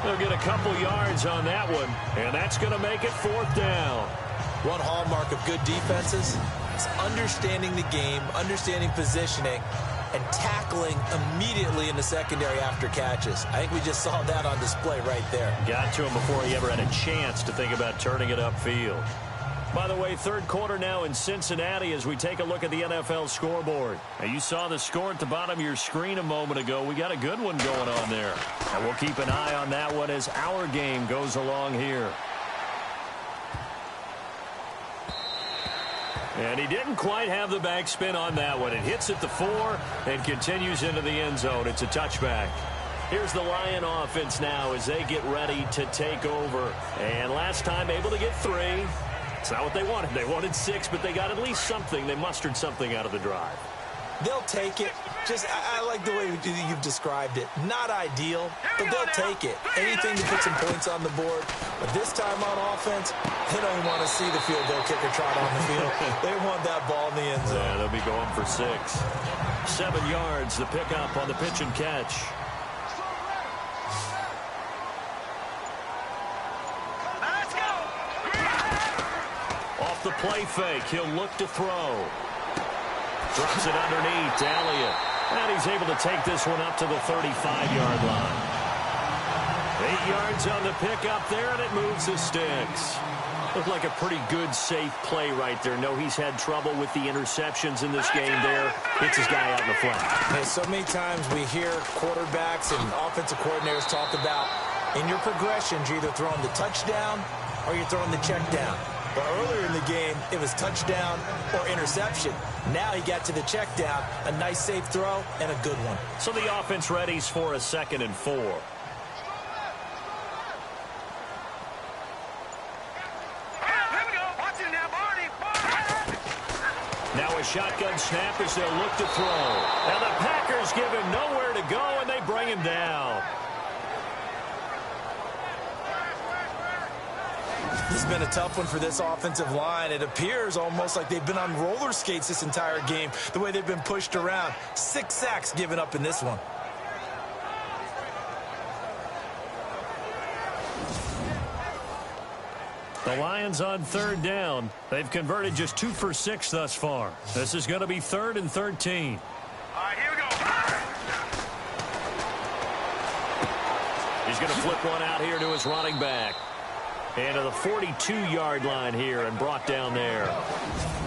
They'll get a couple yards on that one, and that's going to make it 4th down. One hallmark of good defenses is understanding the game, understanding positioning, and tackling immediately in the secondary after catches. I think we just saw that on display right there. Got to him before he ever had a chance to think about turning it upfield. By the way, 3rd quarter now in Cincinnati as we take a look at the NFL scoreboard. Now, you saw the score at the bottom of your screen a moment ago. We got a good one going on there. And we'll keep an eye on that one as our game goes along here. And he didn't quite have the backspin on that one. It hits at the 4 and continues into the end zone. It's a touchback. Here's the Lion offense now as they get ready to take over. And last time able to get 3. It's not what they wanted. They wanted 6, but they got at least something. They mustered something out of the drive. They'll take it. I like the way you've described it. Not ideal, but they'll take it. Anything to put some points on the board. But this time on offense, they don't even want to see the field goal kicker trot on the field. They want that ball in the end zone. Yeah, they'll be going for 6. 7 yards, the pickup on the pitch and catch. Off the play fake, he'll look to throw. Drops it underneath to Elliott. And he's able to take this one up to the 35-yard line. 8 yards on the pickup there, and it moves the sticks. Looked like a pretty good, safe play right there. No, he's had trouble with the interceptions in this game there. Hits his guy out in the flat. Hey, so many times we hear quarterbacks and offensive coordinators talk about in your progressions, you're either throwing the touchdown or you're throwing the check down. But earlier in the game, it was touchdown or interception. Now he got to the check down, a nice safe throw, and a good one. So the offense readies for a 2nd and 4. Now a shotgun snap as they'll look to throw. And the Packers give him nowhere to go, and they bring him down. This has been a tough one for this offensive line. It appears almost like they've been on roller skates this entire game, the way they've been pushed around. 6 sacks given up in this one. The Lions on 3rd down. They've converted just 2 for 6 thus far. This is going to be 3rd and 13. All right, here we go. He's going to flip one out here to his running back. And to the 42-yard line here and brought down there.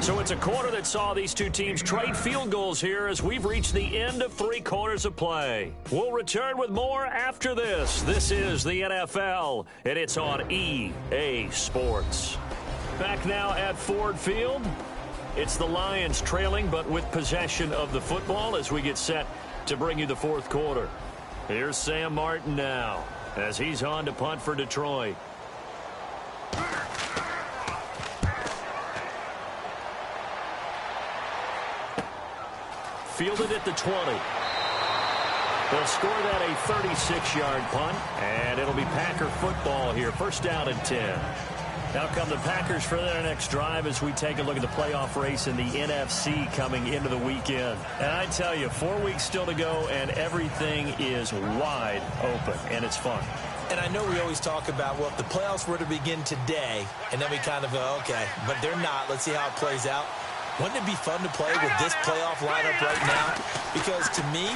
So it's a quarter that saw these two teams trade field goals here as we've reached the end of 3 quarters of play. We'll return with more after this. This is the NFL, and it's on EA Sports. Back now at Ford Field. It's the Lions trailing, but with possession of the football as we get set to bring you the 4th quarter. Here's Sam Martin now as he's on to punt for Detroit. Fielded at the 20. They'll score that a 36-yard punt, and it'll be Packer football here. 1st down and 10. Now come the Packers for their next drive as we take a look at the playoff race in the NFC coming into the weekend. And I tell you, 4 weeks still to go, and everything is wide open, and it's fun. And I know we always talk about, well, if the playoffs were to begin today, and then we kind of go, okay, but they're not. Let's see how it plays out. Wouldn't it be fun to play with this playoff lineup right now? Because to me,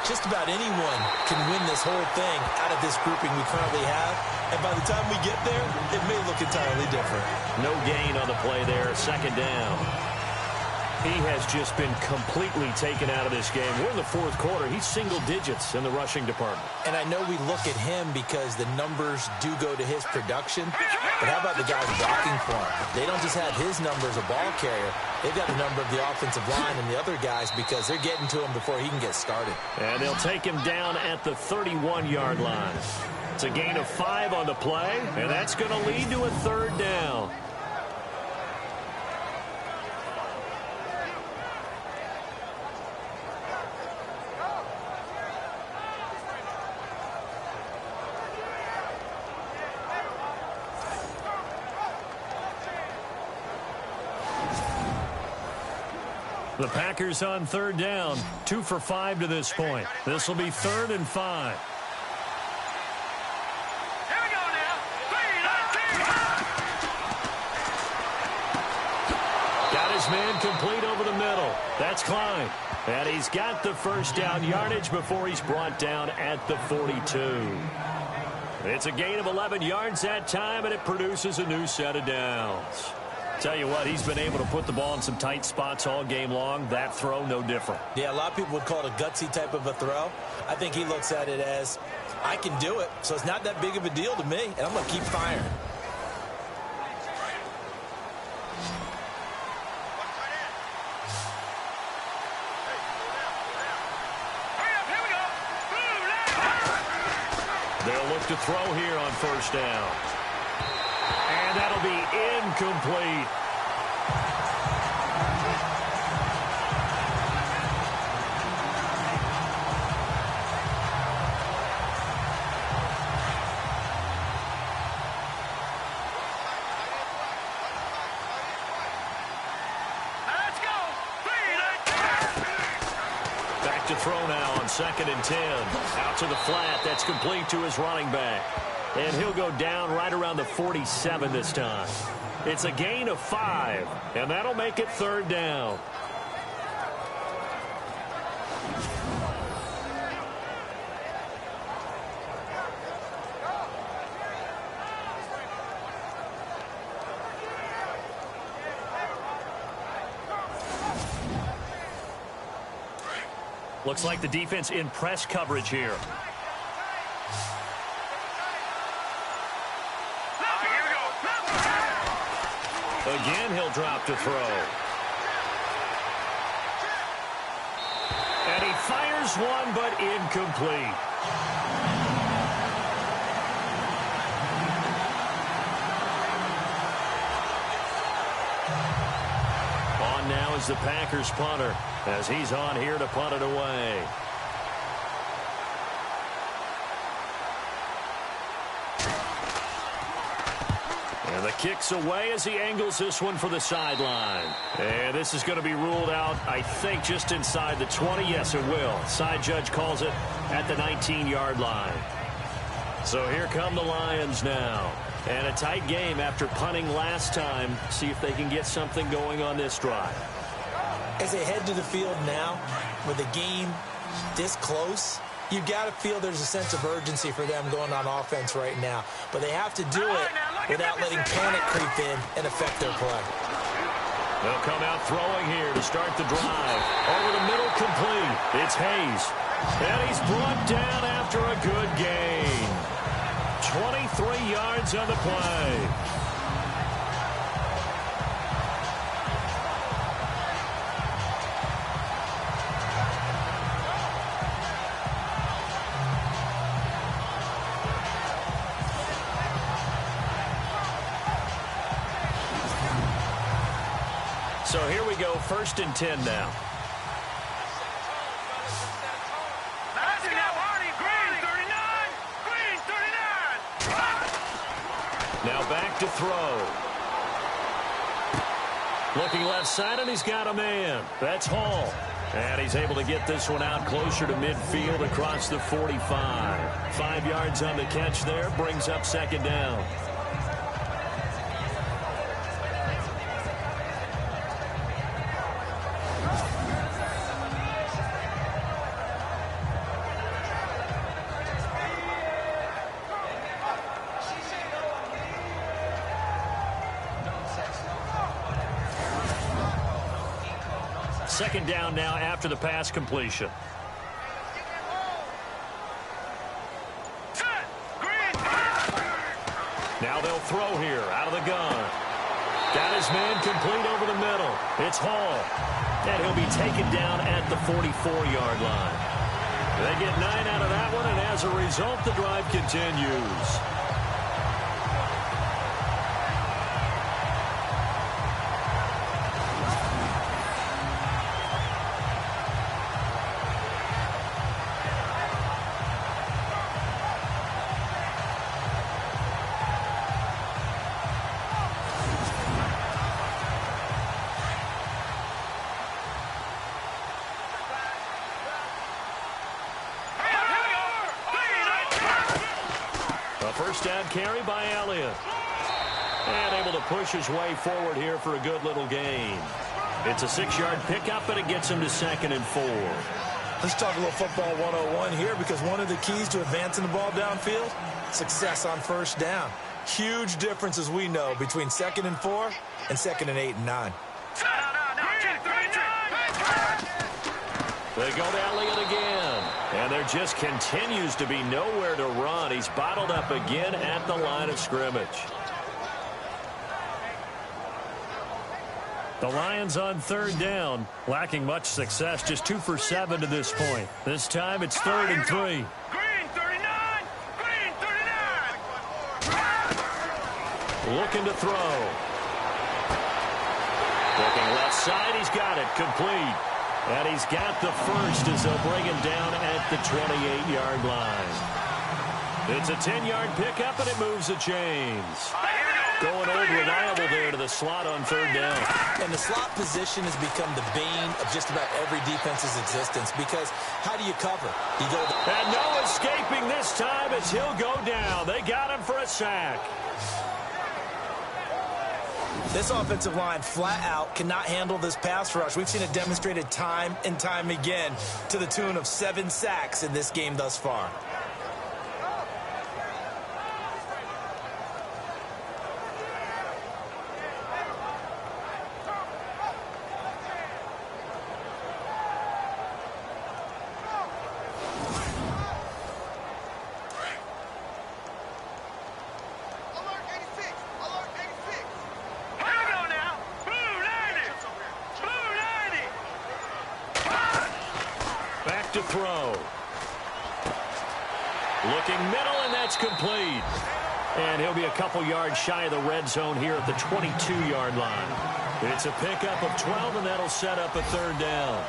just about anyone can win this whole thing out of this grouping we currently have. And by the time we get there, it may look entirely different. No gain on the play there. 2nd down. He has just been completely taken out of this game. We're in the fourth quarter. He's single digits in the rushing department. And I know we look at him because the numbers do go to his production. But how about the guys blocking for him? They don't just have his number as a ball carrier. They've got the number of the offensive line and the other guys because they're getting to him before he can get started. And they'll take him down at the 31-yard line. It's a gain of 5 on the play, and that's going to lead to a third down. The Packers on third down, 2 for 5 to this point. This will be 3rd and 5. Here we go now. 3, 19. Got his man complete over the middle. That's Klein. And he's got the first down yardage before he's brought down at the 42. It's a gain of 11 yards that time, and it produces a new set of downs. Tell you what, he's been able to put the ball in some tight spots all game long. That throw, no different. Yeah, a lot of people would call it a gutsy type of a throw. I think he looks at it as, I can do it, so it's not that big of a deal to me, and I'm going to keep firing. Here we go. They'll look to throw here on first down. And that'll be incomplete. Let's go. 3, 19. Back to throw now on 2nd and 10. Out to the flat. That's complete to his running back. And he'll go down right around the 47 this time. It's a gain of 5, and that'll make it 3rd down. Looks like the defense in press coverage here. Again, he'll drop to throw. And he fires one, but incomplete. On now is the Packers punter, as he's on here to punt it away. And the kick's away as he angles this one for the sideline. And this is going to be ruled out, I think, just inside the 20. Yes, it will. Side judge calls it at the 19-yard line. So here come the Lions now. And a tight game after punting last time. See if they can get something going on this drive. As they head to the field now, with the game this close, you've got to feel there's a sense of urgency for them going on offense right now. But they have to do it without letting panic creep in and affect their play. They'll come out throwing here to start the drive. Over the middle, complete. It's Hayes. And he's brought down after a good gain. 23 yards on the play. So here we go, 1st and 10 now. Let's go. Green 39. Green 39. Now back to throw. Looking left side, and he's got a man. That's Hall. And he's able to get this one out closer to midfield across the 45. 5 yards on the catch there, brings up 2nd down. second down now after the pass completion. Now they'll throw here out of the gun. Got his man complete over the middle. It's Hall. And he'll be taken down at the 44-yard line. They get 9 out of that one, and as a result, the drive continues. First down carry by Elliott. And able to push his way forward here for a good little gain. It's a 6-yard pickup, and it gets him to 2nd and 4. Let's talk a little football 101 here, because one of the keys to advancing the ball downfield, success on first down. Huge difference, as we know, between 2nd and 4 and 2nd and 8 and 9. They go to Elliott again. And there just continues to be nowhere to run. He's bottled up again at the line of scrimmage. The Lions on 3rd down, lacking much success, just 2 for 7 to this point. This time it's 3rd and 3. Green 39! Green 39! Looking to throw. Looking left side, he's got it, complete. And he's got the first as they'll bring him down at the 28-yard line. It's a 10-yard pickup, and it moves the chains. Going old reliable there to the slot on 3rd down. And the slot position has become the bane of just about every defense's existence, because how do you cover? You go and no escaping this time as he'll go down. They got him for a sack. This offensive line flat out cannot handle this pass rush. We've seen it demonstrated time and time again to the tune of 7 sacks in this game thus far. To throw. Looking middle, and that's complete. And he'll be a couple yards shy of the red zone here at the 22-yard line. It's a pickup of 12, and that'll set up a 3rd down.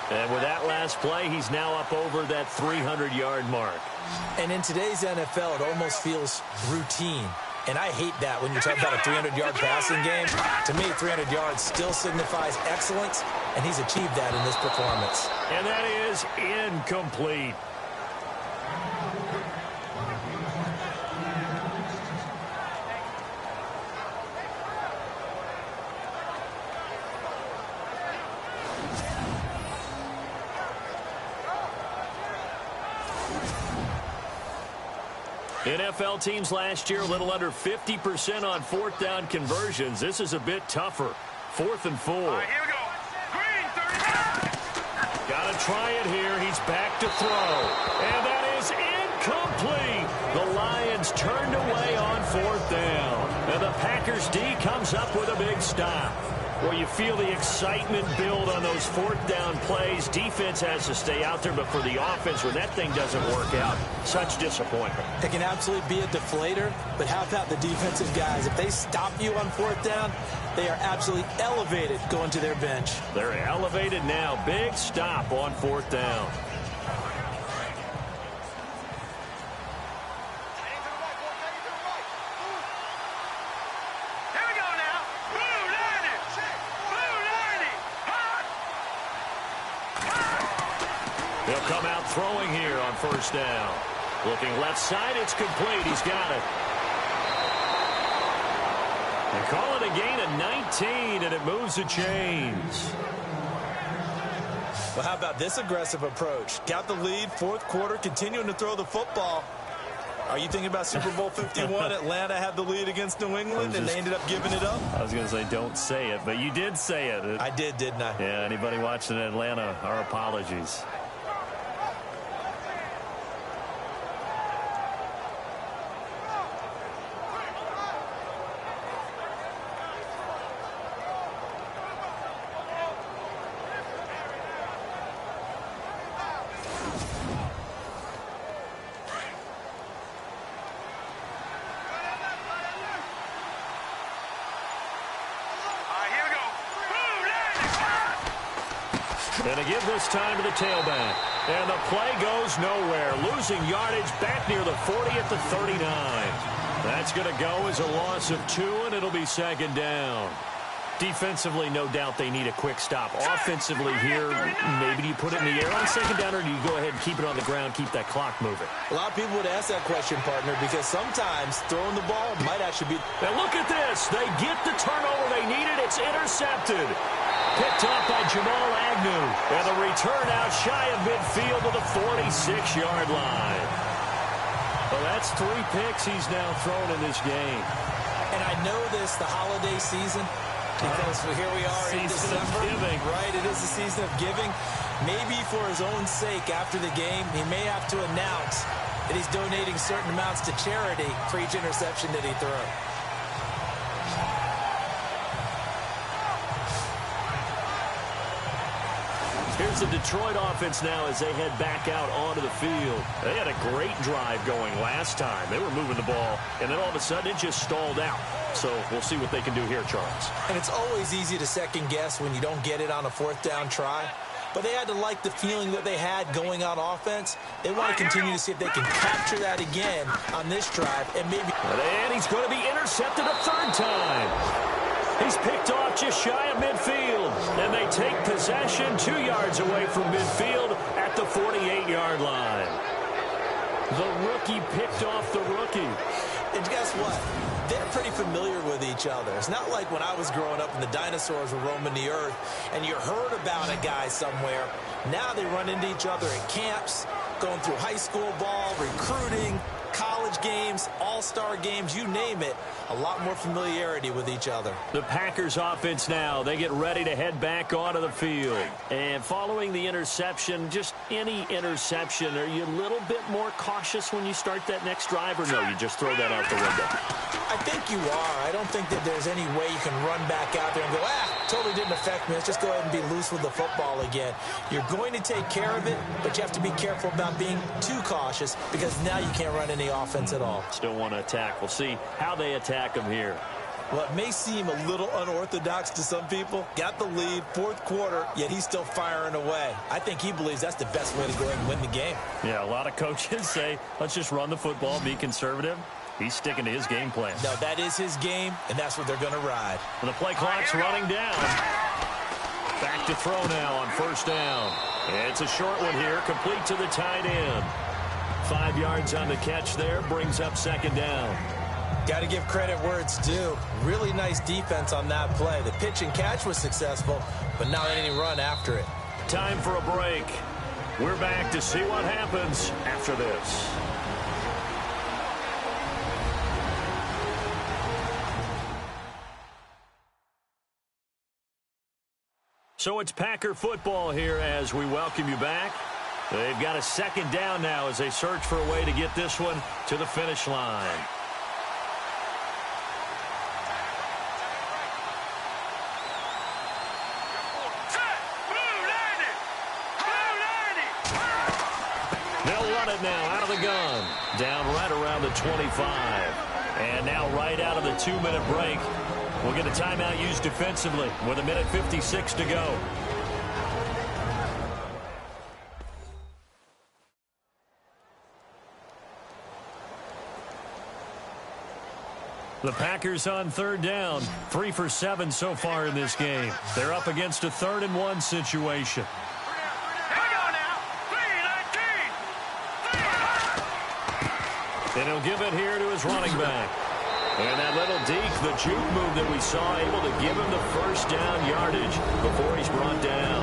And with that last play, he's now up over that 300-yard mark. And in today's NFL, it almost feels routine. And I hate that when you talk about a 300-yard passing game. To me, 300 yards still signifies excellence, and he's achieved that in this performance. And that is incomplete. NFL teams last year a little under 50% on 4th down conversions. This is a bit tougher. 4th and 4. All right, here we go. Green 39! Got to try it here. He's back to throw. And that is incomplete. The Lions turned away on 4th down. And the Packers D comes up with a big stop. Well, you feel the excitement build on those 4th down plays. Defense has to stay out there, but for the offense, when that thing doesn't work out, such disappointment. It can absolutely be a deflator, but how about the defensive guys? If they stop you on 4th down, they are absolutely elevated going to their bench. They're elevated now. Big stop on 4th down. They'll come out throwing here on 1st down. Looking left side, it's complete. He's got it. They call it a gain of 19, and it moves the chains. Well, how about this aggressive approach? Got the lead, 4th quarter, continuing to throw the football. Are you thinking about Super Bowl 51? Atlanta had the lead against New England, and they ended up giving it up? I was going to say don't say it, but you did say it. I did, didn't I? Yeah, anybody watching Atlanta, our apologies. And to give this time to the tailback. And the play goes nowhere. Losing yardage back near the 40 at the 39. That's going to go as a loss of 2, and it'll be second down. Defensively, no doubt they need a quick stop. Offensively here, maybe do you put it in the air on second down, or do you go ahead and keep it on the ground, keep that clock moving? A lot of people would ask that question, partner, because sometimes throwing the ball might actually be... And look at this. They get the turnover they needed. It's intercepted. Picked off by Jamal Agnew. And the return out shy of midfield to the 46-yard line. Well, that's 3 picks he's now thrown in this game. And I know this, the holiday season, because here we are in December. Right, it is the season of giving. Maybe for his own sake after the game, he may have to announce that he's donating certain amounts to charity for each interception that he threw. Here's the Detroit offense now as they head back out onto the field. They had a great drive going last time. They were moving the ball, and then all of a sudden it just stalled out. So we'll see what they can do here, Charles. And it's always easy to second guess when you don't get it on a 4th down try. But they had to like the feeling that they had going on offense. They want to continue to see if they can capture that again on this drive. And maybe... And he's going to be intercepted a 3rd time. He's picked off just shy of midfield. And they take possession 2 yards away from midfield at the 48-yard line. The rookie picked off the rookie. And guess what? They're pretty familiar with each other. It's not like when I was growing up and the dinosaurs were roaming the earth and you heard about a guy somewhere. Now they run into each other at camps, going through high school ball, recruiting, college games, all-star games, you name it. A lot more familiarity with each other. The Packers offense now, they get ready to head back onto the field. And following the interception, just any interception, are you a little bit more cautious when you start that next drive, or no, you just throw that out the window? I think you are. I don't think that there's any way you can run back out there and go, totally didn't affect me. Let's just go ahead and be loose with the football again. You're going to take care of it, but you have to be careful about being too cautious because now you can't run any offense at all. Still want to attack. We'll see how they attack them here. Well, it may seem a little unorthodox to some people. Got the lead, 4th quarter, yet he's still firing away. I think he believes that's the best way to go ahead and win the game. Yeah, a lot of coaches say, let's just run the football, be conservative. He's sticking to his game plan. No, that is his game, and that's what they're going to ride. And the play clock's running down. Back to throw now on 1st down. And it's a short one here, complete to the tight end. 5 yards on the catch there, brings up 2nd down. Got to give credit where it's due. Really nice defense on that play. The pitch and catch was successful, but not any run after it. Time for a break. We're back to see what happens after this. So it's Packer football here as we welcome you back. They've got a 2nd down now as they search for a way to get this one to the finish line. They'll run it now out of the gun. Down right around the 25. And now right out of the 2-minute break. We'll get a timeout used defensively with 1:56 to go. The Packers on 3rd down, 3 for 7 so far in this game. They're up against a 3rd and 1 situation. And he'll give it here to his running back. And that little deke, the juke move that we saw, able to give him the 1st down yardage before he's brought down.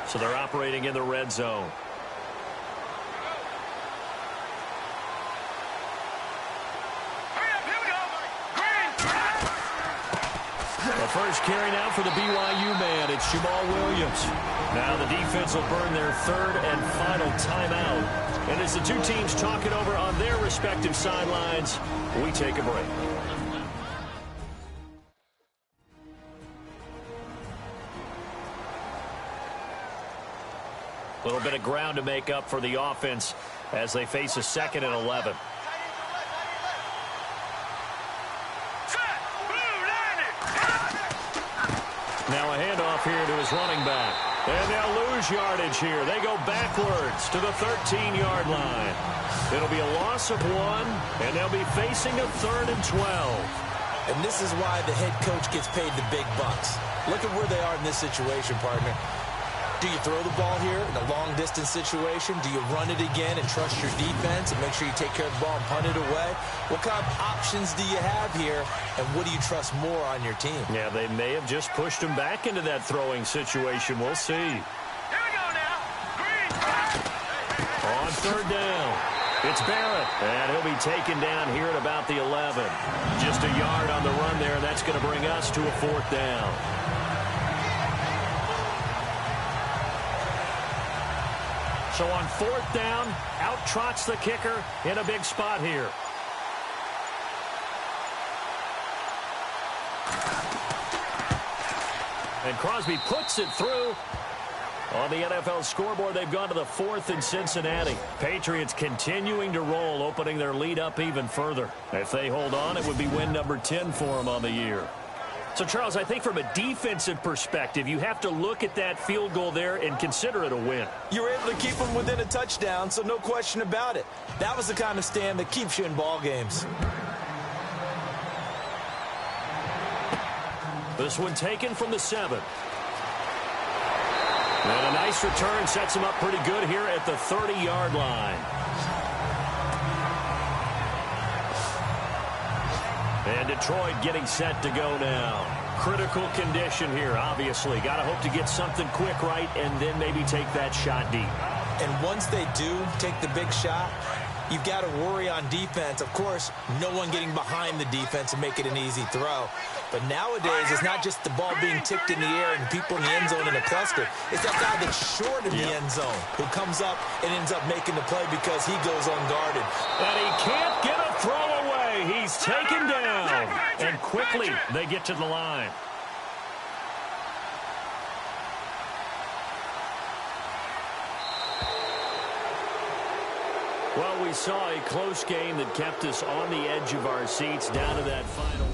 So they're operating in the red zone. The first carry now for the BYU man. It's Jamal Williams. Now the defense will burn their third and final timeout. And as the two teams talk it over on their respective sidelines, we take a break. A little bit of ground to make up for the offense as they face a 2nd and 11. Now a handoff here to his running back. And they'll lose yardage here. They go backwards to the 13-yard line. It'll be a loss of 1, and they'll be facing a 3rd and 12. And this is why the head coach gets paid the big bucks. Look at where they are in this situation, partner. Do you throw the ball here in a long-distance situation? Do you run it again and trust your defense and make sure you take care of the ball and punt it away? What kind of options do you have here, and what do you trust more on your team? Yeah, they may have just pushed him back into that throwing situation. We'll see. Here we go now. Green. On 3rd down, it's Barrett, and he'll be taken down here at about the 11. Just a yard on the run there, and that's going to bring us to a 4th down. So on 4th down, out trots the kicker in a big spot here. And Crosby puts it through. On the NFL scoreboard, they've gone to the 4th in Cincinnati. Patriots continuing to roll, opening their lead up even further. If they hold on, it would be win number 10 for them on the year. So, Charles, I think from a defensive perspective, you have to look at that field goal there and consider it a win. You were able to keep them within a touchdown, so no question about it. That was the kind of stand that keeps you in ball games. This one taken from the 7. And a nice return sets him up pretty good here at the 30-yard line. And Detroit getting set to go now. Critical condition here, obviously. Got to hope to get something quick right and then maybe take that shot deep. And once they do take the big shot, you've got to worry on defense. Of course, no one getting behind the defense and make it an easy throw. But nowadays, it's not just the ball being tipped in the air and people in the end zone in a cluster. It's that guy that's short of the end zone who comes up and ends up making the play because he goes unguarded. And he can't get a throw away. He's taken down. And quickly, they get to the line. Well, we saw a close game that kept us on the edge of our seats down to that final.